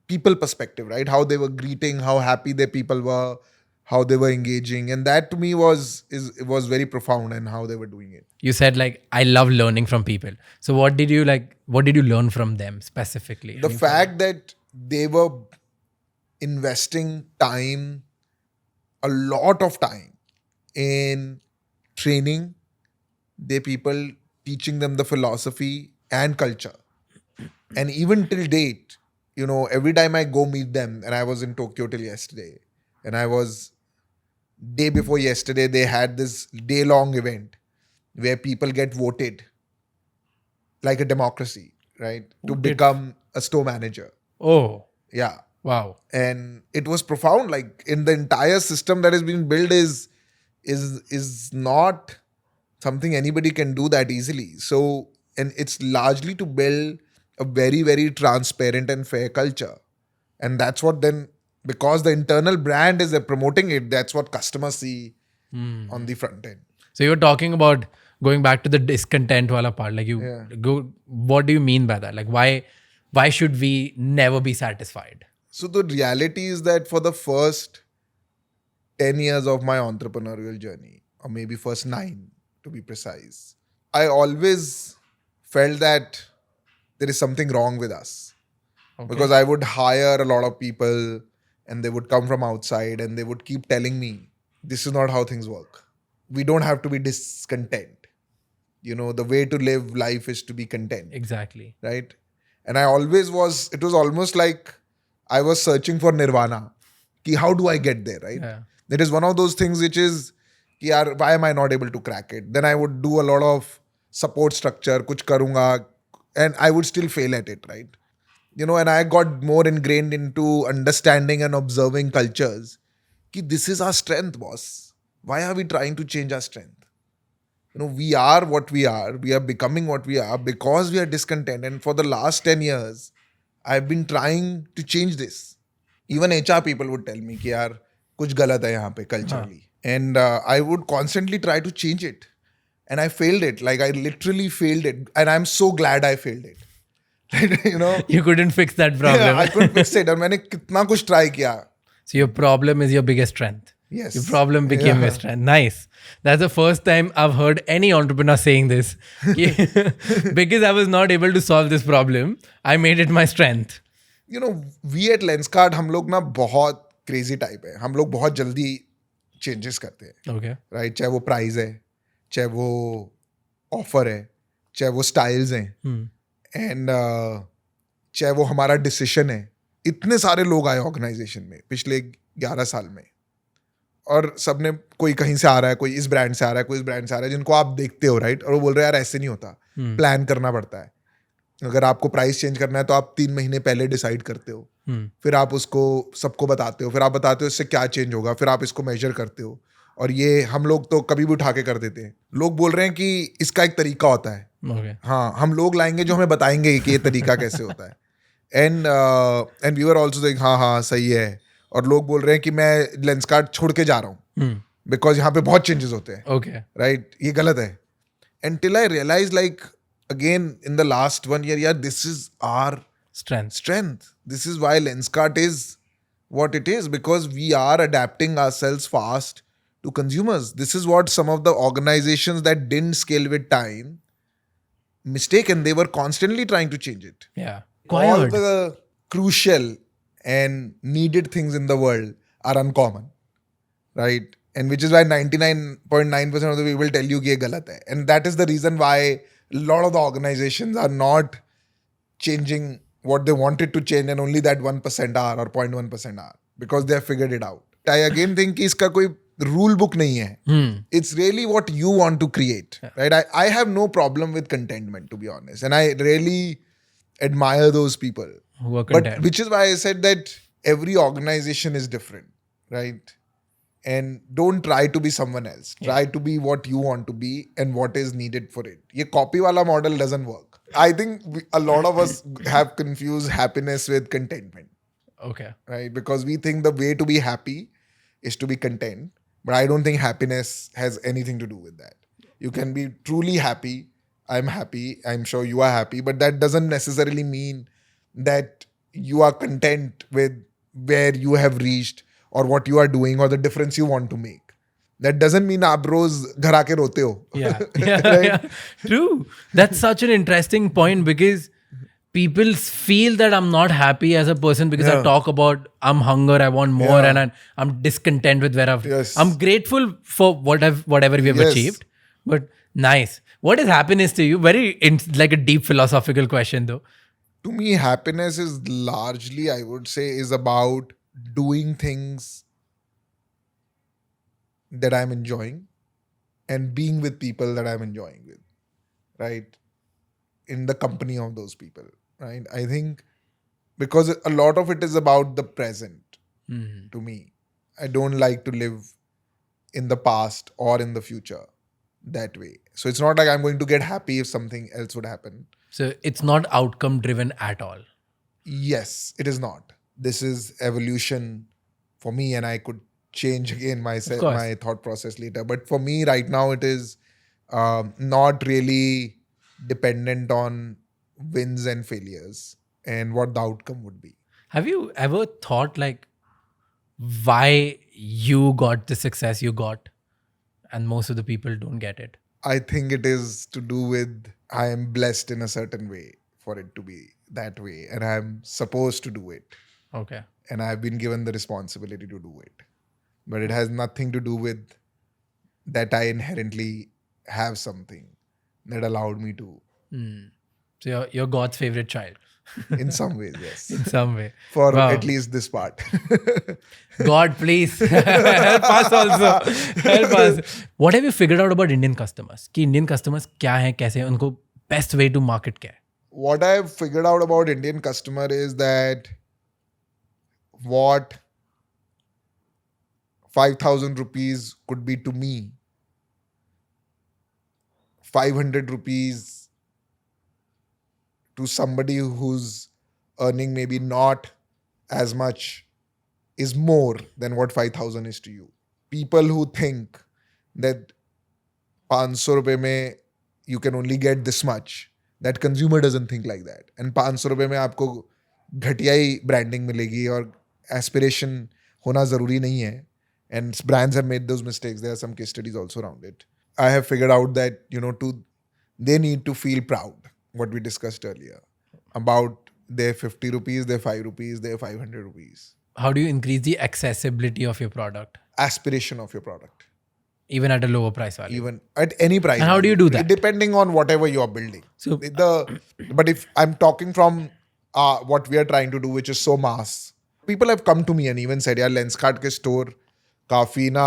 people perspective, right? How they were greeting, how happy their people were, how they were engaging. And that to me was very profound in how they were doing it. You said like, I love learning from people. So what did you learn from them specifically? The fact that they were investing time, a lot of time in training their people, teaching them the philosophy and culture. And even till date, you know, every time I go meet them, and I was in Tokyo till yesterday, and I was day before yesterday, they had this day-long event where people get voted like a democracy, right? To become a store manager. Oh. Yeah. Wow. And it was profound. Like in the entire system that has been built is not something anybody can do that easily. So, and it's largely to build a very, very transparent and fair culture. And that's what then, because the internal brand is promoting it, that's what customers see on the front end. So you were talking about going back to the discontent wala part. Like what do you mean by that? Like why should we never be satisfied? So the reality is that for the first 10 years of my entrepreneurial journey, or maybe first 9 to be precise, I always felt that there is something wrong with us. Okay. Because I would hire a lot of people and they would come from outside and they would keep telling me, this is not how things work. We don't have to be discontent. You know, the way to live life is to be content. Exactly. Right? And it was almost like I was searching for nirvana. Ki how do I get there, right? Yeah. It is one of those things which is, why am I not able to crack it? Then I would do a lot of support structure, kuch karunga, and I would still fail at it, right? You know, and I got more ingrained into understanding and observing cultures. Ki this is our strength, boss. Why are we trying to change our strength? You know, we are what we are. We are becoming what we are because we are discontent. And for the last 10 years, I've been trying to change this. Even HR people would tell me, ki yaar, kuch galat hai yahan pe culturally. And I would constantly try to change it. And I failed it. Like I literally failed it. And I'm so glad I failed it. You know? You couldn't fix that problem. Yeah, I couldn't fix it. And मैंने कितना कुछ try किया. So your problem is your biggest strength. Yes. Your problem became your strength. Nice. That's the first time I've heard any entrepreneur saying this. Because I was not able to solve this problem, I made it my strength. You know, we at Lenskart, हम लोग ना बहुत crazy type है. हम लोग बहुत जल्दी changes करते हैं. Okay. Right? चाहे वो price है, चाहे वो ऑफर है, चाहे वो स्टाइल्स हैं, एंड चाहे वो हमारा डिसीजन है. इतने सारे लोग आए ऑर्गेनाइजेशन में पिछले 11 साल में, और सबने, कोई कहीं से आ रहा है, कोई इस ब्रांड से आ रहा है, कोई इस ब्रांड से आ रहा है, जिनको आप देखते हो, राइट, और वो बोल रहे हैं यार ऐसे नहीं होता, प्लान करना पड़ता है. अगर आपको प्राइस चेंज करना है तो आप 3 महीने पहले डिसाइड करते हो, फिर आप उसको सबको बताते हो, फिर आप बताते हो इससे क्या चेंज होगा, फिर आप इसको मेजर करते हो. और ये हम लोग तो कभी भी उठा के कर देते हैं. लोग बोल रहे हैं कि इसका एक तरीका होता है. हाँ, हम लोग लाएंगे जो हमें बताएंगे कि ये तरीका कैसे होता है. And we were also like हाँ सही है. और लोग बोल रहे हैं कि मैं लेंसकार्ट छोड़ के जा रहा हूँ बिकॉज यहाँ पे बहुत चेंजेस होते हैं, राइट, ये गलत है. And till I realise like again in the last 1 year, yeah, this is our strength. This is why Lenskart is what it is, because we are adapting ourselves fast to consumers. This is what some of the organizations that didn't scale with time mistaken. They were constantly trying to change it. Yeah. All the crucial and needed things in the world are uncommon, right? And which is why 99.9% of the people tell you कि ये गलत है. And that is the reason why a lot of the organizations are not changing what they wanted to change, and only that 1% are, or 0.1% are, because they have figured it out. I again think कि इसका कोई rule book नहीं है. It's really what you want to create, right? I have no problem with contentment, to be honest, and I really admire those people who are content. But which is why I said that every organization is different, right? And don't try to be someone else. Try to be what you want to be and what is needed for it. Ye copy wala model doesn't work. I think a lot of us have confused happiness with contentment. Okay. Right? Because we think the way to be happy is to be content. But I don't think happiness has anything to do with that. You can be truly happy. I'm happy. I'm sure you are happy. But that doesn't necessarily mean that you are content with where you have reached, or what you are doing, or the difference you want to make. That doesn't mean आप रोज घर आके रोते हो. Yeah. Yeah. True. That's such an interesting point, because people feel that I'm not happy as a person because I talk about I'm hunger, I want more, and I'm discontent with where I'm grateful for whatever we have achieved. But nice. What is happiness to you? Like a deep philosophical question though. To me, happiness is largely, I would say, is about doing things that I'm enjoying and being with people that I'm enjoying with, right? In the company of those people, right? I think because a lot of it is about the present to me. I don't like to live in the past or in the future that way. So it's not like I'm going to get happy if something else would happen. So it's not outcome driven at all. Yes, it is not. This is evolution for me, and I could change again my thought process later. But for me right now, it is not really dependent on wins and failures and what the outcome would be. Have you ever thought like why you got the success you got and most of the people don't get it? I think it is to do with I am blessed in a certain way for it to be that way, and I'm supposed to do it. Okay. And I've been given the responsibility to do it. But it has nothing to do with that I inherently have something that allowed me to. So you're God's favorite child. In some ways, yes. In some way. For at least this part. God, please help us also. Help us. What have you figured out about Indian customers? कि Indian customers क्या हैं, कैसे हैं, उनको best way to market क्या है? What I've figured out about Indian customer is that what 5,000 rupees could be to me, 500 rupees to somebody who's earning maybe not as much is more than what 5,000 is to you. People who think that 500 rupees mein you can only get this much, that consumer doesn't think like that. And 500 rupees mein aapko घटिया ही branding मिलेगी और aspiration होना ज़रूरी नहीं है. And brands have made those mistakes. There are some case studies also around it. I have figured out that, they need to feel proud, what we discussed earlier, about their 50 rupees, their 5 rupees, their 500 rupees. How do you increase the accessibility of your product? Aspiration of your product. Even at a lower price value. Even at any price. And how do you value, do that? Depending on whatever you are building. So- But if I'm talking from what we are trying to do, which is so mass, people have come to me and even said, यार Lenskart के store काफी ना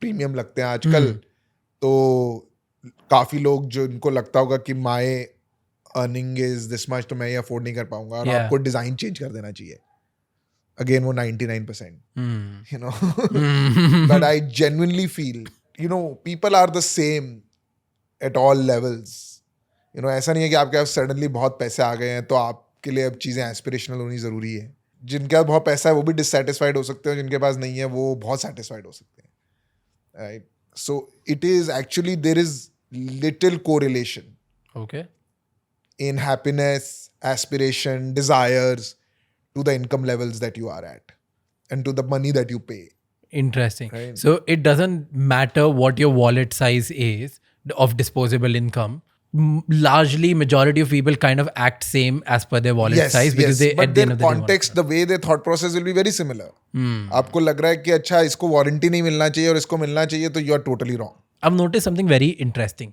premium लगते हैं आजकल. तो काफी लोग जो इनको लगता होगा कि my earning is this much तो मैं ये afford नहीं कर पाऊंगा और आपको design change कर देना चाहिए. Again, वो 99%. You know, but I genuinely feel, you know, people are the same at all levels. You know, ऐसा नहीं है कि आपके पास suddenly बहुत पैसे आ गए हैं तो आपके लिए अब चीज़ें aspirational होनी ज़रूरी है. जिनके पास बहुत पैसा है वो भी dissatisfied हो सकते हैं, जिनके पास नहीं है वो बहुत satisfied हो सकते हैं. Right? So it is actually, there is little correlation Okay. in happiness, aspiration, desires to the income levels that you are at and to the money that you pay. Interesting. Right. So it doesn't matter what your wallet size is of disposable income. Largely, majority of people kind of act same as per their wallet size because they but at the their end of the day context, the way their thought process will be very similar. आपको लग रहा है कि अच्छा इसको warranty नहीं मिलना चाहिए और इसको मिलना चाहिए, तो you are totally wrong. I've noticed something very interesting.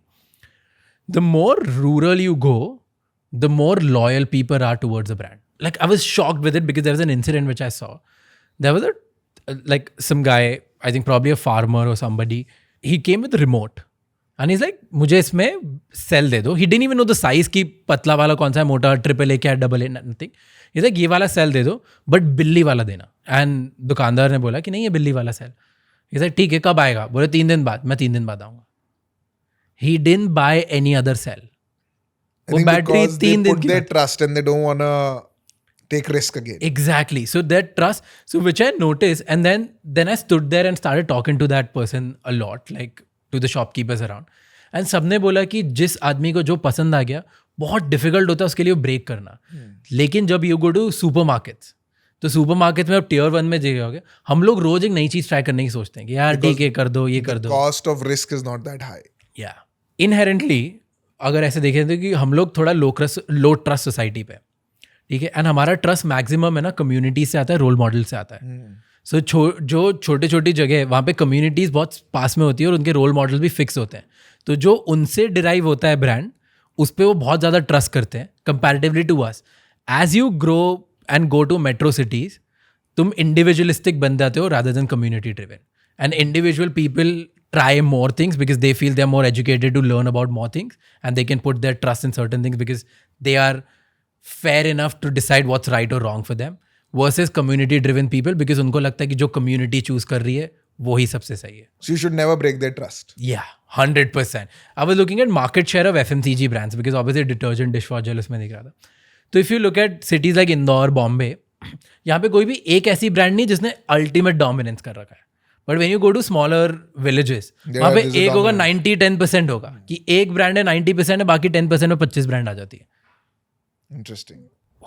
The more rural you go, the more loyal people are towards the brand. Like I was shocked with it because there was an incident which I saw. There was like some guy, I think probably a farmer or somebody. He came with a remote. And he's like, मुझे इसमें cell दे दो. He didn't even know the size की पतला वाला कौन सा है, मोटा, AAA क्या है, AA, nothing. He's like, ये वाला सेल दे दो, but बिल्ली वाला देना. And दुकानदार ने बोला कि नहीं ये बिल्ली वाला सेल. He's like, ठीक है, कब आएगा? बोले 3 दिन बाद. मैं 3 दिन बाद आऊँगा. He didn't buy any other cell. I वो think बैटरी because they 3 दिन put की their trust and they don't want to take risk again. Exactly. So that trust, so which I noticed, and then I stood there and started talking to that person a lot, like to the shopkeepers around. And सबने बोला कि जिस आदमी को जो पसंद आ गया, बहुत डिफिकल्ट होता है उसके लिए ब्रेक करना. लेकिन जब you go to supermarkets, तो सुपर मार्केट में अब टियर 1 में जाओगे, हम लोग रोज एक नई चीज ट्राई करने की सोचते हैं कि यार ठीक है कर दो, ये कर दो. Cost of risk is not that high. या इनहेरेंटली अगर ऐसे देखें तो कि हम लोग थोड़ा लो ट्रस्ट सोसाइटी पे, ठीक है. एंड हमारा ट्रस्ट मैक्सिमम है ना कम्युनिटी से आता है, रोल मॉडल से आता है. सो जो छोटी छोटी जगह है वहाँ पे कम्युनिटीज़ बहुत पास में होती है और उनके रोल मॉडल भी फिक्स होते हैं. तो जो उनसे डिराइव होता है ब्रांड, उस पर वो बहुत ज़्यादा ट्रस्ट करते हैं comparatively to us. As you grow and go to metro cities, तुम इंडिविजुअलिस्टिक बन जाते हो rather than community driven. And individual people try more things because they feel they're more educated to learn about more things and they can put their trust in certain things because they are fair enough to decide what's right or wrong for them versus community driven people because उनको लगता है कि जो community choose कर रही है वो ही सबसे सही है. So you should never break their trust. Yeah, 100%. I was looking at market share of FMCG brands because obviously detergent, dishwasher उसमें दिख रहा था. तो if you look at cities like Indore, Bombay, यहाँ पे कोई भी एक ऐसी ब्रांड नहीं जिसने अल्टीमेट डोमिनेंस कर रखा है. But when you go to smaller villages, वहाँ पे एक होगा 90-10% होगा कि एक ब्रांड है 90% है, बाकी 10% में 25 ब्रांड आ जाती है. Interesting.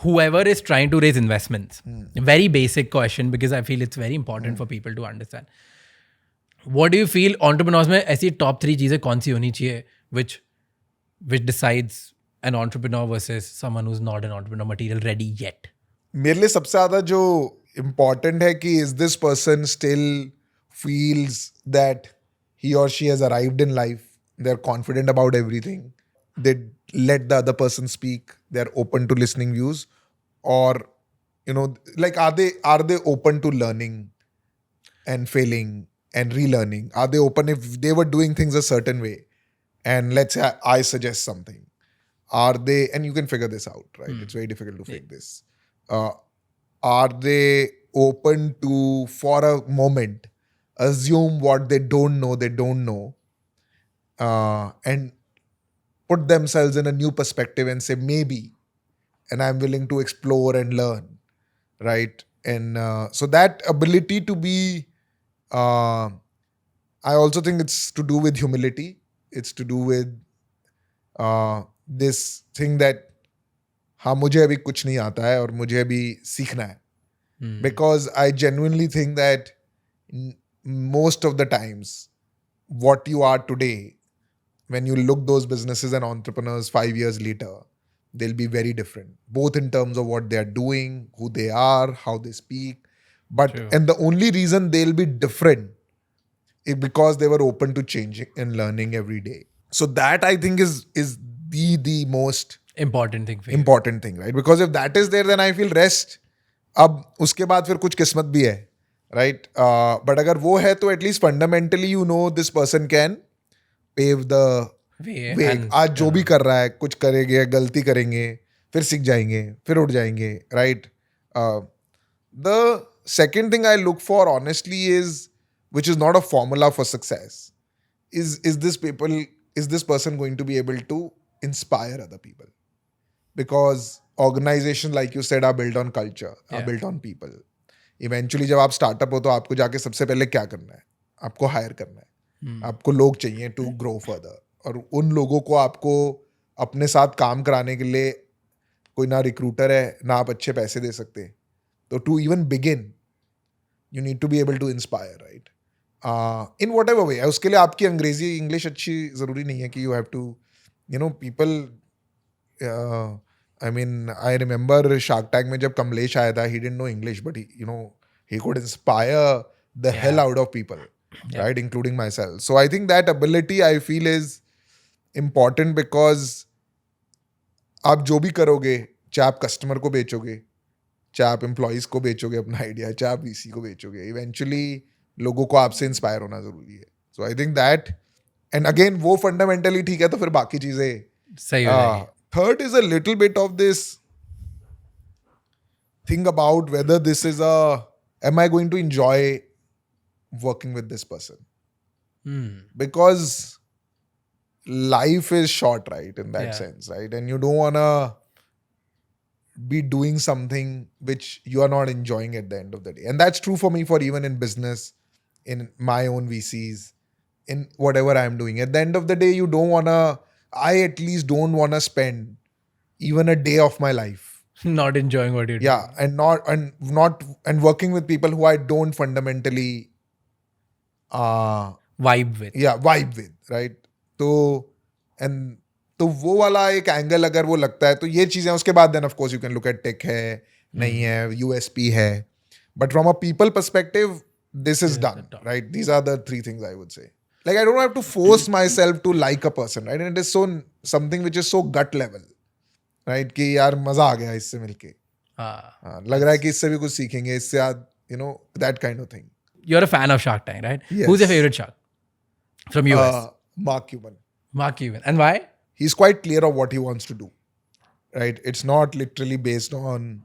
Whoever is trying to raise investments, very basic question because I feel it's very important for people to understand. What do you feel entrepreneurs में ऐसी top 3 चीज़ें कौन सी होनी चाहिए which decides an entrepreneur versus someone who's not an entrepreneur material ready yet? मेरे लिए सबसे ज़्यादा जो important है कि is this person still feels that he or she has arrived in life, they're confident about everything, they let the other person speak, they're open to listening views, or you know, like are they open to learning and failing and relearning? Are they open if they were doing things a certain way and let's say I suggest something, are they, and you can figure this out, right? It's very difficult to fake this. Are they open to, for a moment, assume what they don't know, and put themselves in a new perspective and say maybe, and I'm willing to explore and learn, right? And so that ability to be, I also think it's to do with humility. It's to do with this thing that हाँ मुझे अभी कुछ नहीं आता है और मुझे अभी सीखना है. Because I genuinely think that most of the times what you are today, when you look those businesses and entrepreneurs 5 years later, they'll be very different, both in terms of what they're doing, who they are, how they speak. But and the only reason they'll be different because they were open to changing and learning every day. So that I think is the most important thing for you. important thing, right? Because if that is there, then I feel rest. अब उसके बाद फिर कुछ किस्मत भी है, right? But अगर वो है तो at least fundamentally you know this person can pave the way. आज जो भी कर रहा है, कुछ करेंगे, गलती करेंगे, फिर सीख जाएंगे, फिर उठ जाएंगे, right? The second thing I look for honestly is, which is not a formula for success, is this person going to be able to inspire other people? Because organizations, like you said, are built on culture, are built on people. Eventually जब आप startup हो तो आपको जाके सबसे पहले क्या करना है? आपको हायर करना है, आपको लोग चाहिए टू ग्रो फर्दर, और उन लोगों को आपको अपने साथ काम कराने के लिए कोई ना रिक्रूटर है ना आप अच्छे पैसे दे सकते. तो to even begin you need to be able to inspire, right? In whatever way. उसके लिए आपकी अंग्रेजी इंग्लिश अच्छी ज़रूरी नहीं है कि you have to, you know, people. I mean, I remember Shark Tank में जब कमलेश आया था, he didn't know English, but he could inspire the hell out of people, right? Including myself. So I think that ability I feel is important, because आप जो भी करोगे, चाहे आप कस्टमर को बेचोगे, चाहे आप एम्प्लॉइज को बेचोगे अपना आइडिया, चाहे आप VC को बेचोगे, इवेंचुअली लोगों को आपसे इंस्पायर होना जरूरी है. So I think that, and again वो फंडामेंटली ठीक है तो फिर बाकी चीजें सही हो जाएगी. Third is a little bit of this thing about whether this is am I going to enjoy working with this person? Because life is short, right? In that sense, right? And you don't want to be doing something which you are not enjoying at the end of the day. And that's true for me, for even in business, in my own VCs, in whatever I'm doing. At the end of the day, you don't want to, I at least don't want to spend even a day of my life not enjoying what you're doing. Yeah, and working with people who I don't fundamentally vibe with. Yeah, vibe with, right? तो वो वाला एक angle अगर वो लगता है तो ये चीजें उसके बाद then of course you can look at tech है, नहीं है, USP है, but from a people perspective this is done, right? These are the three things I would say. Like I don't have to force myself to like a person, right? And it is so something which is so gut level, right? कि यार मजा आ गया इससे मिलके, लग रहा है कि इससे भी कुछ सीखेंगे, इससे you know, that kind of thing. You're a fan of Shark Tank, right? Yes. Who's your favorite shark from US? Mark Cuban. Mark Cuban. And why? He's quite clear of what he wants to do, right? It's not literally based on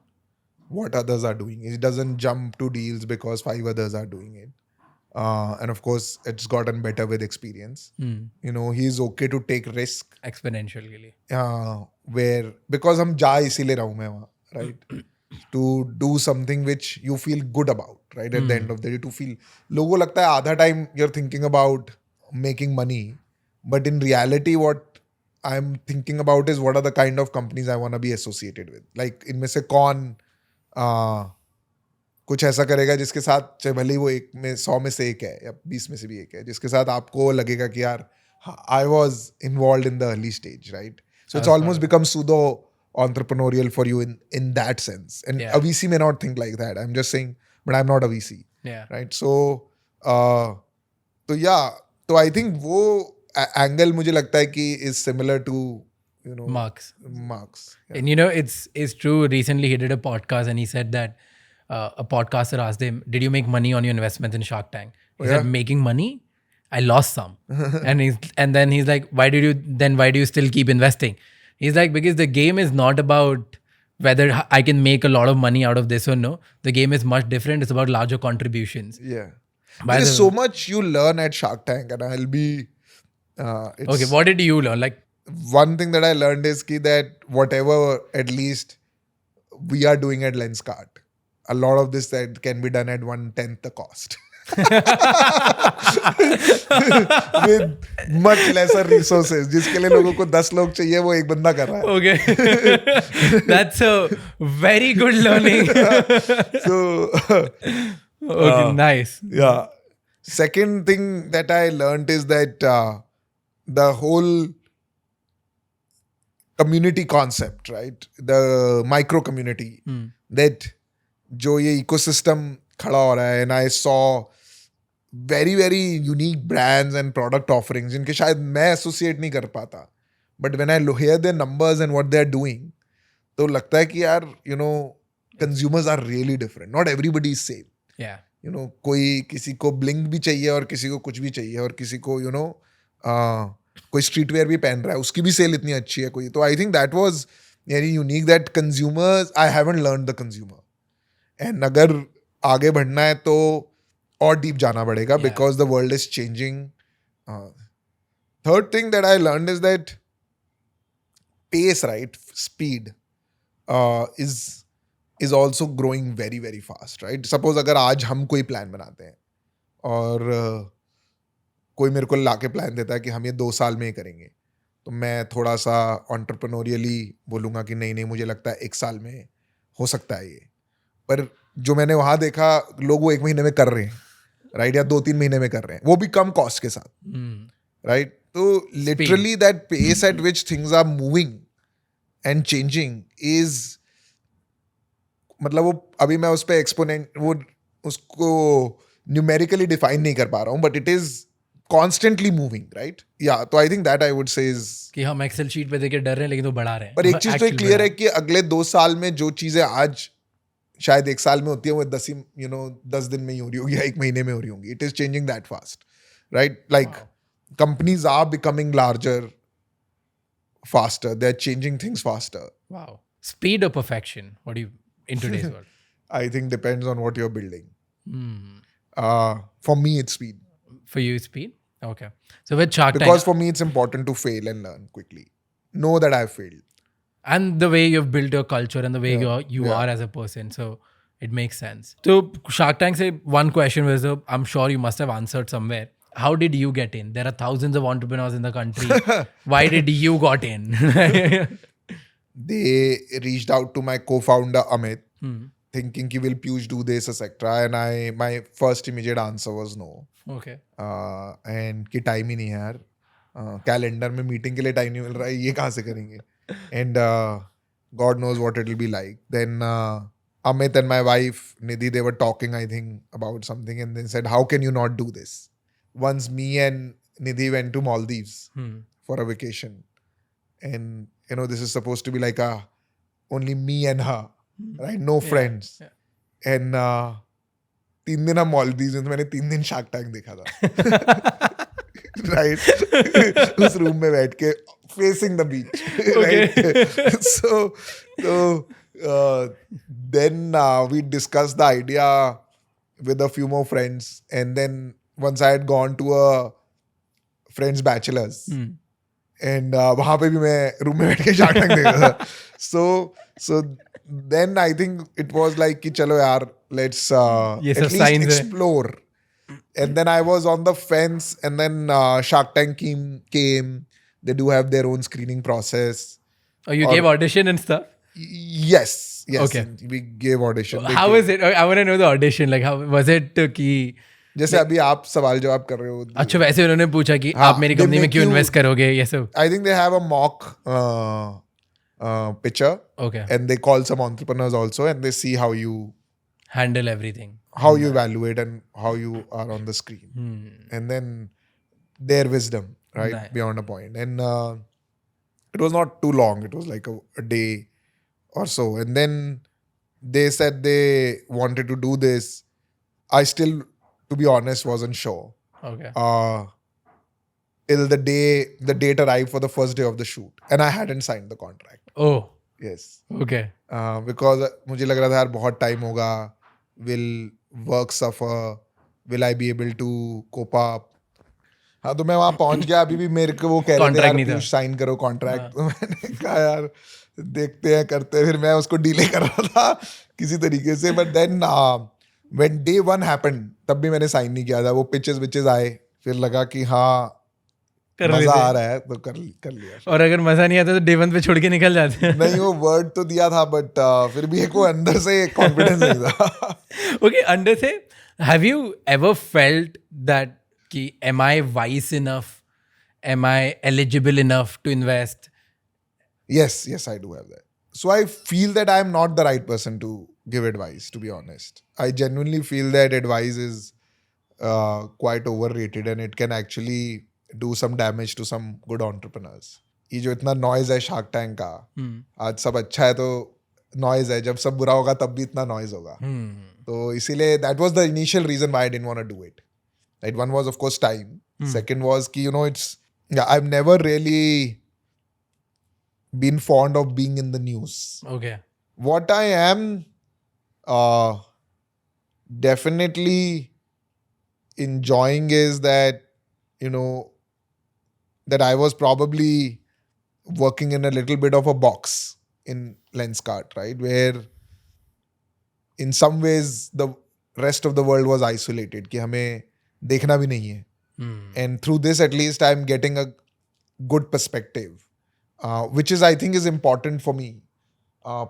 what others are doing. He doesn't jump to deals because 5 others are doing it. And of course, it's gotten better with experience. You know, he's okay to take risk. Exponentially. Where, because हम जा इसीलिए रहा हूँ मैं वहाँ, right? To do something which you feel good about, right? At the end of the day, to feel, लोगों लगता है आधा time you're thinking about making money, but in reality, what I'm thinking about is what are the kind of companies I want to be associated with. Like इनमें से कौन कुछ ऐसा करेगा जिसके साथ, चाहे भले ही वो 100 में से एक है या 20 में से भी एक है, जिसके साथ आपको लगेगा कि यार I was involved in the early stage, right? So it's almost become pseudo entrepreneurial for you in that sense. And a VC may not think like that. I'm just saying, but I'm not a VC, right? So तो I think वो angle मुझे लगता है कि is similar to, you know, Marks. Yeah. And you know, it's true. Recently, he did a podcast and he said that a podcaster asked him, "Did you make money on your investments in Shark Tank?" He said, "Making money? I lost some." and then he's like, "Why do you still keep investing?" He's like, "Because the game is not about whether I can make a lot of money out of this or no. The game is much different. It's about larger contributions." Yeah. There is so much you learn at Shark Tank, and I'll be. Okay, what did you learn? Like, one thing that I learned is that whatever at least we are doing at Lenskart, a lot of this that can be done at 1/10 the cost. With much lesser resources. जिसके लिए लोगों को 10 लोग चाहिए वो एक बंदा कर रहा है. Okay. That's a very good learning. So okay, nice. Yeah. Second thing that I learned is that the whole community concept, right? The micro community, that जो ये ecosystem खड़ा हो रहा है, and I saw very very unique brands and product offerings जिनके शायद मैं associate नहीं कर पाता. But when I hear their numbers and what they're doing, तो लगता है कि यार consumers are really different. Not everybody is same. Yeah. कोई किसी को ब्लिंक भी चाहिए और किसी को कुछ भी चाहिए और किसी को कोई स्ट्रीट वेयर भी पहन रहा है, उसकी भी सेल इतनी अच्छी है कोई. तो आई think that was very unique that consumers, I haven't learn the consumer. And अगर आगे बढ़ना है तो और डीप जाना पड़ेगा because the world is changing. Third thing that I learn is that pace, right? Speed is also growing very, very fast, right? Suppose अगर आज हम कोई प्लान बनाते हैं और कोई मेरे को लाके प्लान देता है कि हम ये 2 साल में ही करेंगे, तो मैं थोड़ा सा ऑन्टरप्रेन्योरियली बोलूँगा कि नहीं मुझे लगता है 1 साल में हो सकता है ये. पर जो मैंने वहाँ देखा, लोग वो 1 महीने में कर रहे हैं, राइट? या 2-3 महीने में कर रहे हैं, वो भी कम कॉस्ट के साथ, राइट? तो literally that pace at which things are moving and changing is, मतलब वो अभी मैं उस पर एक्सपोनेंट वो उसको न्यूमेरिकली डिफाइन नहीं कर पा रहा हूँ, but it is constantly moving, right? या तो आई थिंक दैट आई वुड से इज कि हम एक्सेल शीट पे देखे डर रहे हैं लेकिन तो बढ़ा रहे हैं. पर एक चीज तो क्लियर है कि अगले 2 साल में जो चीजें आज शायद 1 साल में होती है वो 10 दिन में ही हो रही होगी या 1 महीने में हो रही होंगी. It is changing that fast, right? Like companies are becoming larger faster. They're changing things faster. Wow. Speed or perfection? What do you in today's world? I think depends on what you're building. For me, it's speed. For you, it's speed? Okay. So with Shark Tank, because for me, it's important to fail and learn quickly. Know that I've failed. And the way you've built your culture and the way you are as a person. So it makes sense. So Shark Tank say one question was, I'm sure you must have answered somewhere. How did you get in? There are thousands of entrepreneurs in the country. Why did you got in? They reached out to my co-founder Amit, thinking कि will Piyush do this, etc. And my first immediate answer was no. Okay. And कि time ही नहीं है यार, calendar में meeting के लिए time नहीं मिल रहा है, ये कहाँ से करेंगे? And God knows what it will be like. Then Amit and my wife Nidhi, they were talking, I think, about something, and they said, how can you not do this? Once me and Nidhi went to Maldives for a vacation, and this is supposed to be like only me and her, right? No friends. Yeah. And 3 दिन हम Maldives में, तो मैंने 3 दिन Shark Tank देखा था, right? उस room में बैठ के facing the beach, right? So then we discussed the idea with a few more friends, and then once I had gone to a friend's bachelor's, and वहाँ पे भी मैं रूम में बैठ के Shark Tank देखा था. So then I think it was like कि चलो यार, let's at least explore. And then I was on the fence, and then Shark Tank came. They do have their own screening process. Oh, you gave audition and stuff? Yes. Okay. We gave audition. How was it? I want to know the audition. Like, how was it कि जैसे अभी आप सवाल जवाब कर रहे हो, अच्छा वैसे उन्होंने पूछा कि आप मेरी कंपनी में क्यों इन्वेस्ट करोगे, ये सब? I think they have a mock picture, okay, and they call some entrepreneurs also, and they see how you handle everything, how you evaluate and how you are on the screen, and then their wisdom, right? Nice. Beyond a point. And it was not too long, it was like a day or so, and then they said they wanted to do this. I still, to be honest, wasn't sure. Okay. Till the date arrived for the first day of the shoot, and I hadn't signed the contract. Oh. Yes. Okay. Because मुझे लग रहा था यार बहुत time होगा, will work suffer, will I be able to cope up? हाँ, तो मैं वहाँ पहुँच गया, अभी भी मेरे को वो कह रहे थे यार प्यूष साइन करो कॉन्ट्रैक्ट, तो मैंने कहा यार देखते हैं करते हैं, फिर मैं उसको डिले कर रहा था किसी तरीके से. But then when day 1 happened, तब भी मैंने साइन नहीं किया था. वो पिचेस आए, फिर लगा कि हाँ मजा आ रहा है, तो कर लिया. और अगर मजा नहीं आता तो डे 1 पे छोड़ के निकल जाते हैं. नहीं, वो वर्ड तो दिया था, बट फिर भी एक वो अंदर से कॉन्फिडेंस नहीं था. ओके, अंदर से have you ever felt that कि am I wise enough, am I eligible enough to invest? Yes, I do have that. So I feel that I am not the right person to give advice, to be honest. I genuinely feel that advice is quite overrated and it can actually do some damage to some good entrepreneurs. ये जो इतना noise है shark tank का, आज सब अच्छा है तो नॉइज है, जब सब बुरा होगा तब भी इतना नॉइज होगा. तो इसीलिए that was the initial reason why I didn't want to do it. Right? One was of course time. Second was कि I've never really been fond of being in the news. Okay. What I am definitely enjoying is that, that I was probably working in a little bit of a box in Lenskart, right? Where in some ways the rest of the world was isolated, कि हमें देखना भी नहीं है. And through this at least I'm getting a good perspective, which is I think is important for me.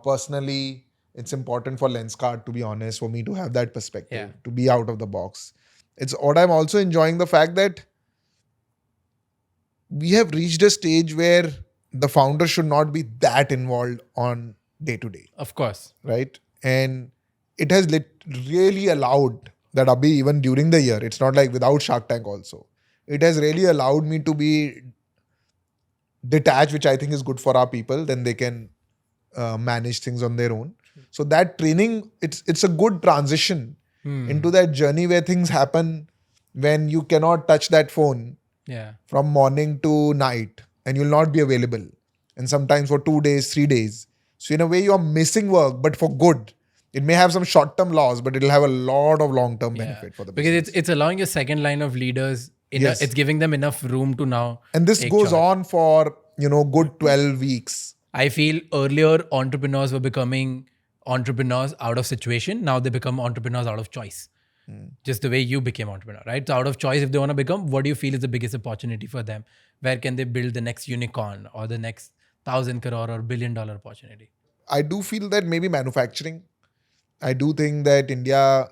Personally, it's important for Lenskart, to be honest, for me to have that perspective, to be out of the box. It's what I'm also enjoying, the fact that we have reached a stage where the founder should not be that involved on day to day. Of course. Right? And it has really allowed that Abhi, even during the year, it's not like without Shark Tank also, it has really allowed me to be detached, which I think is good for our people. Then they can manage things on their own. So that training, it's a good transition into that journey where things happen when you cannot touch that phone from morning to night and you'll not be available. And sometimes for 2 days, 3 days. So in a way you're missing work, but for good. It may have some short-term loss, but it'll have a lot of long-term benefit for the business. Because it's allowing your second line of leaders, it's giving them enough room to now. And this goes on for, good 12 weeks. I feel earlier entrepreneurs were becoming entrepreneurs out of situation. Now they become entrepreneurs out of choice. Just the way you became entrepreneur, right? So out of choice, if they want to become, what do you feel is the biggest opportunity for them? Where can they build the next unicorn or the next 1,000 crore or $1 billion opportunity? I do feel that maybe manufacturing. I do think that India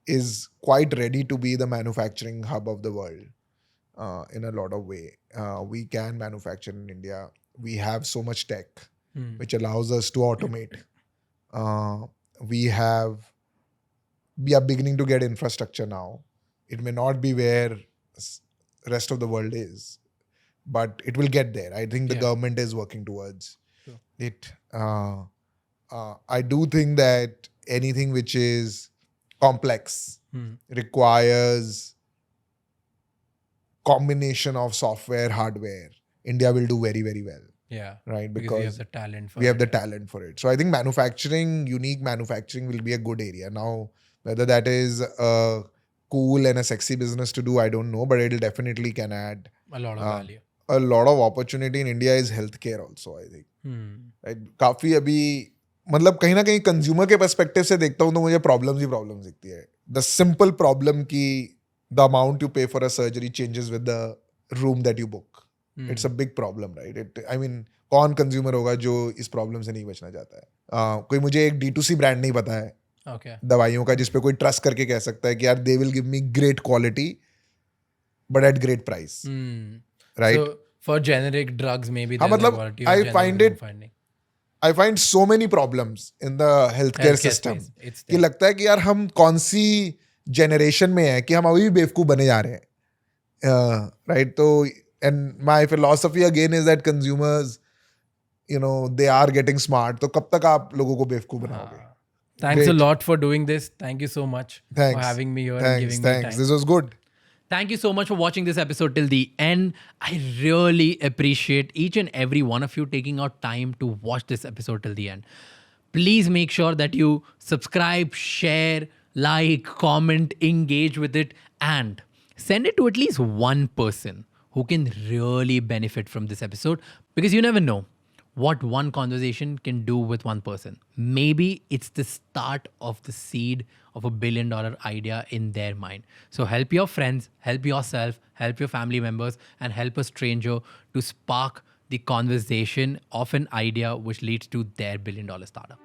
is quite ready to be the manufacturing hub of the world in a lot of way. We can manufacture in India. We have so much tech which allows us to automate. We are beginning to get infrastructure now. It may not be where rest of the world is, but it will get there. I think the government is working towards it. I do think that anything which is complex requires combination of software, hardware. India will do very, very well. Yeah. Right. Because we have the talent for it. We have the talent for it. So I think unique manufacturing will be a good area. Now, whether that is a cool and a sexy business to do, I don't know, but it'll definitely can add a lot of value. A lot of opportunity in India is healthcare also, I think. Right? काफी अभी मतलब कहीं ना कहीं consumer के perspective से देखता हूँ तो मुझे प्रॉब्लम्स ही प्रॉब्लम्स दिखती है. द सिंपल प्रॉब्लम की द अमाउंट यू पे for a surgery changes with the room that you book. It's a big problem, right? I mean कौन कंज्यूमर होगा जो इस प्रॉब्लम से नहीं बचना चाहता है? कोई मुझे एक D2C ब्रांड नहीं पता है दवाइयों का जिसपे कोई ट्रस्ट करके कह सकता है कि यार they will give me great quality but at great price, right? For generic drugs may be मतलब I find so many problems in the healthcare system कि लगता है कि यार हम कौन सी generation में है कि हम अभी भी बेवकूफ बने जा रहे हैं, right? तो and my philosophy again is that consumers, they are getting smart. तो कब तक आप लोगों को बेवकूफ बनाओगे? Thanks a lot for doing this. Thank you so much for having me here and giving me time. This was good. Thank you so much for watching this episode till the end. I really appreciate each and every one of you taking out time to watch this episode till the end. Please make sure that you subscribe, share, like, comment, engage with it, and send it to at least one person who can really benefit from this episode, because you never know what one conversation can do with one person. Maybe it's the start of the seed of $1 billion idea in their mind. So help your friends, help yourself, help your family members, and help a stranger to spark the conversation of an idea which leads to their $1 billion startup.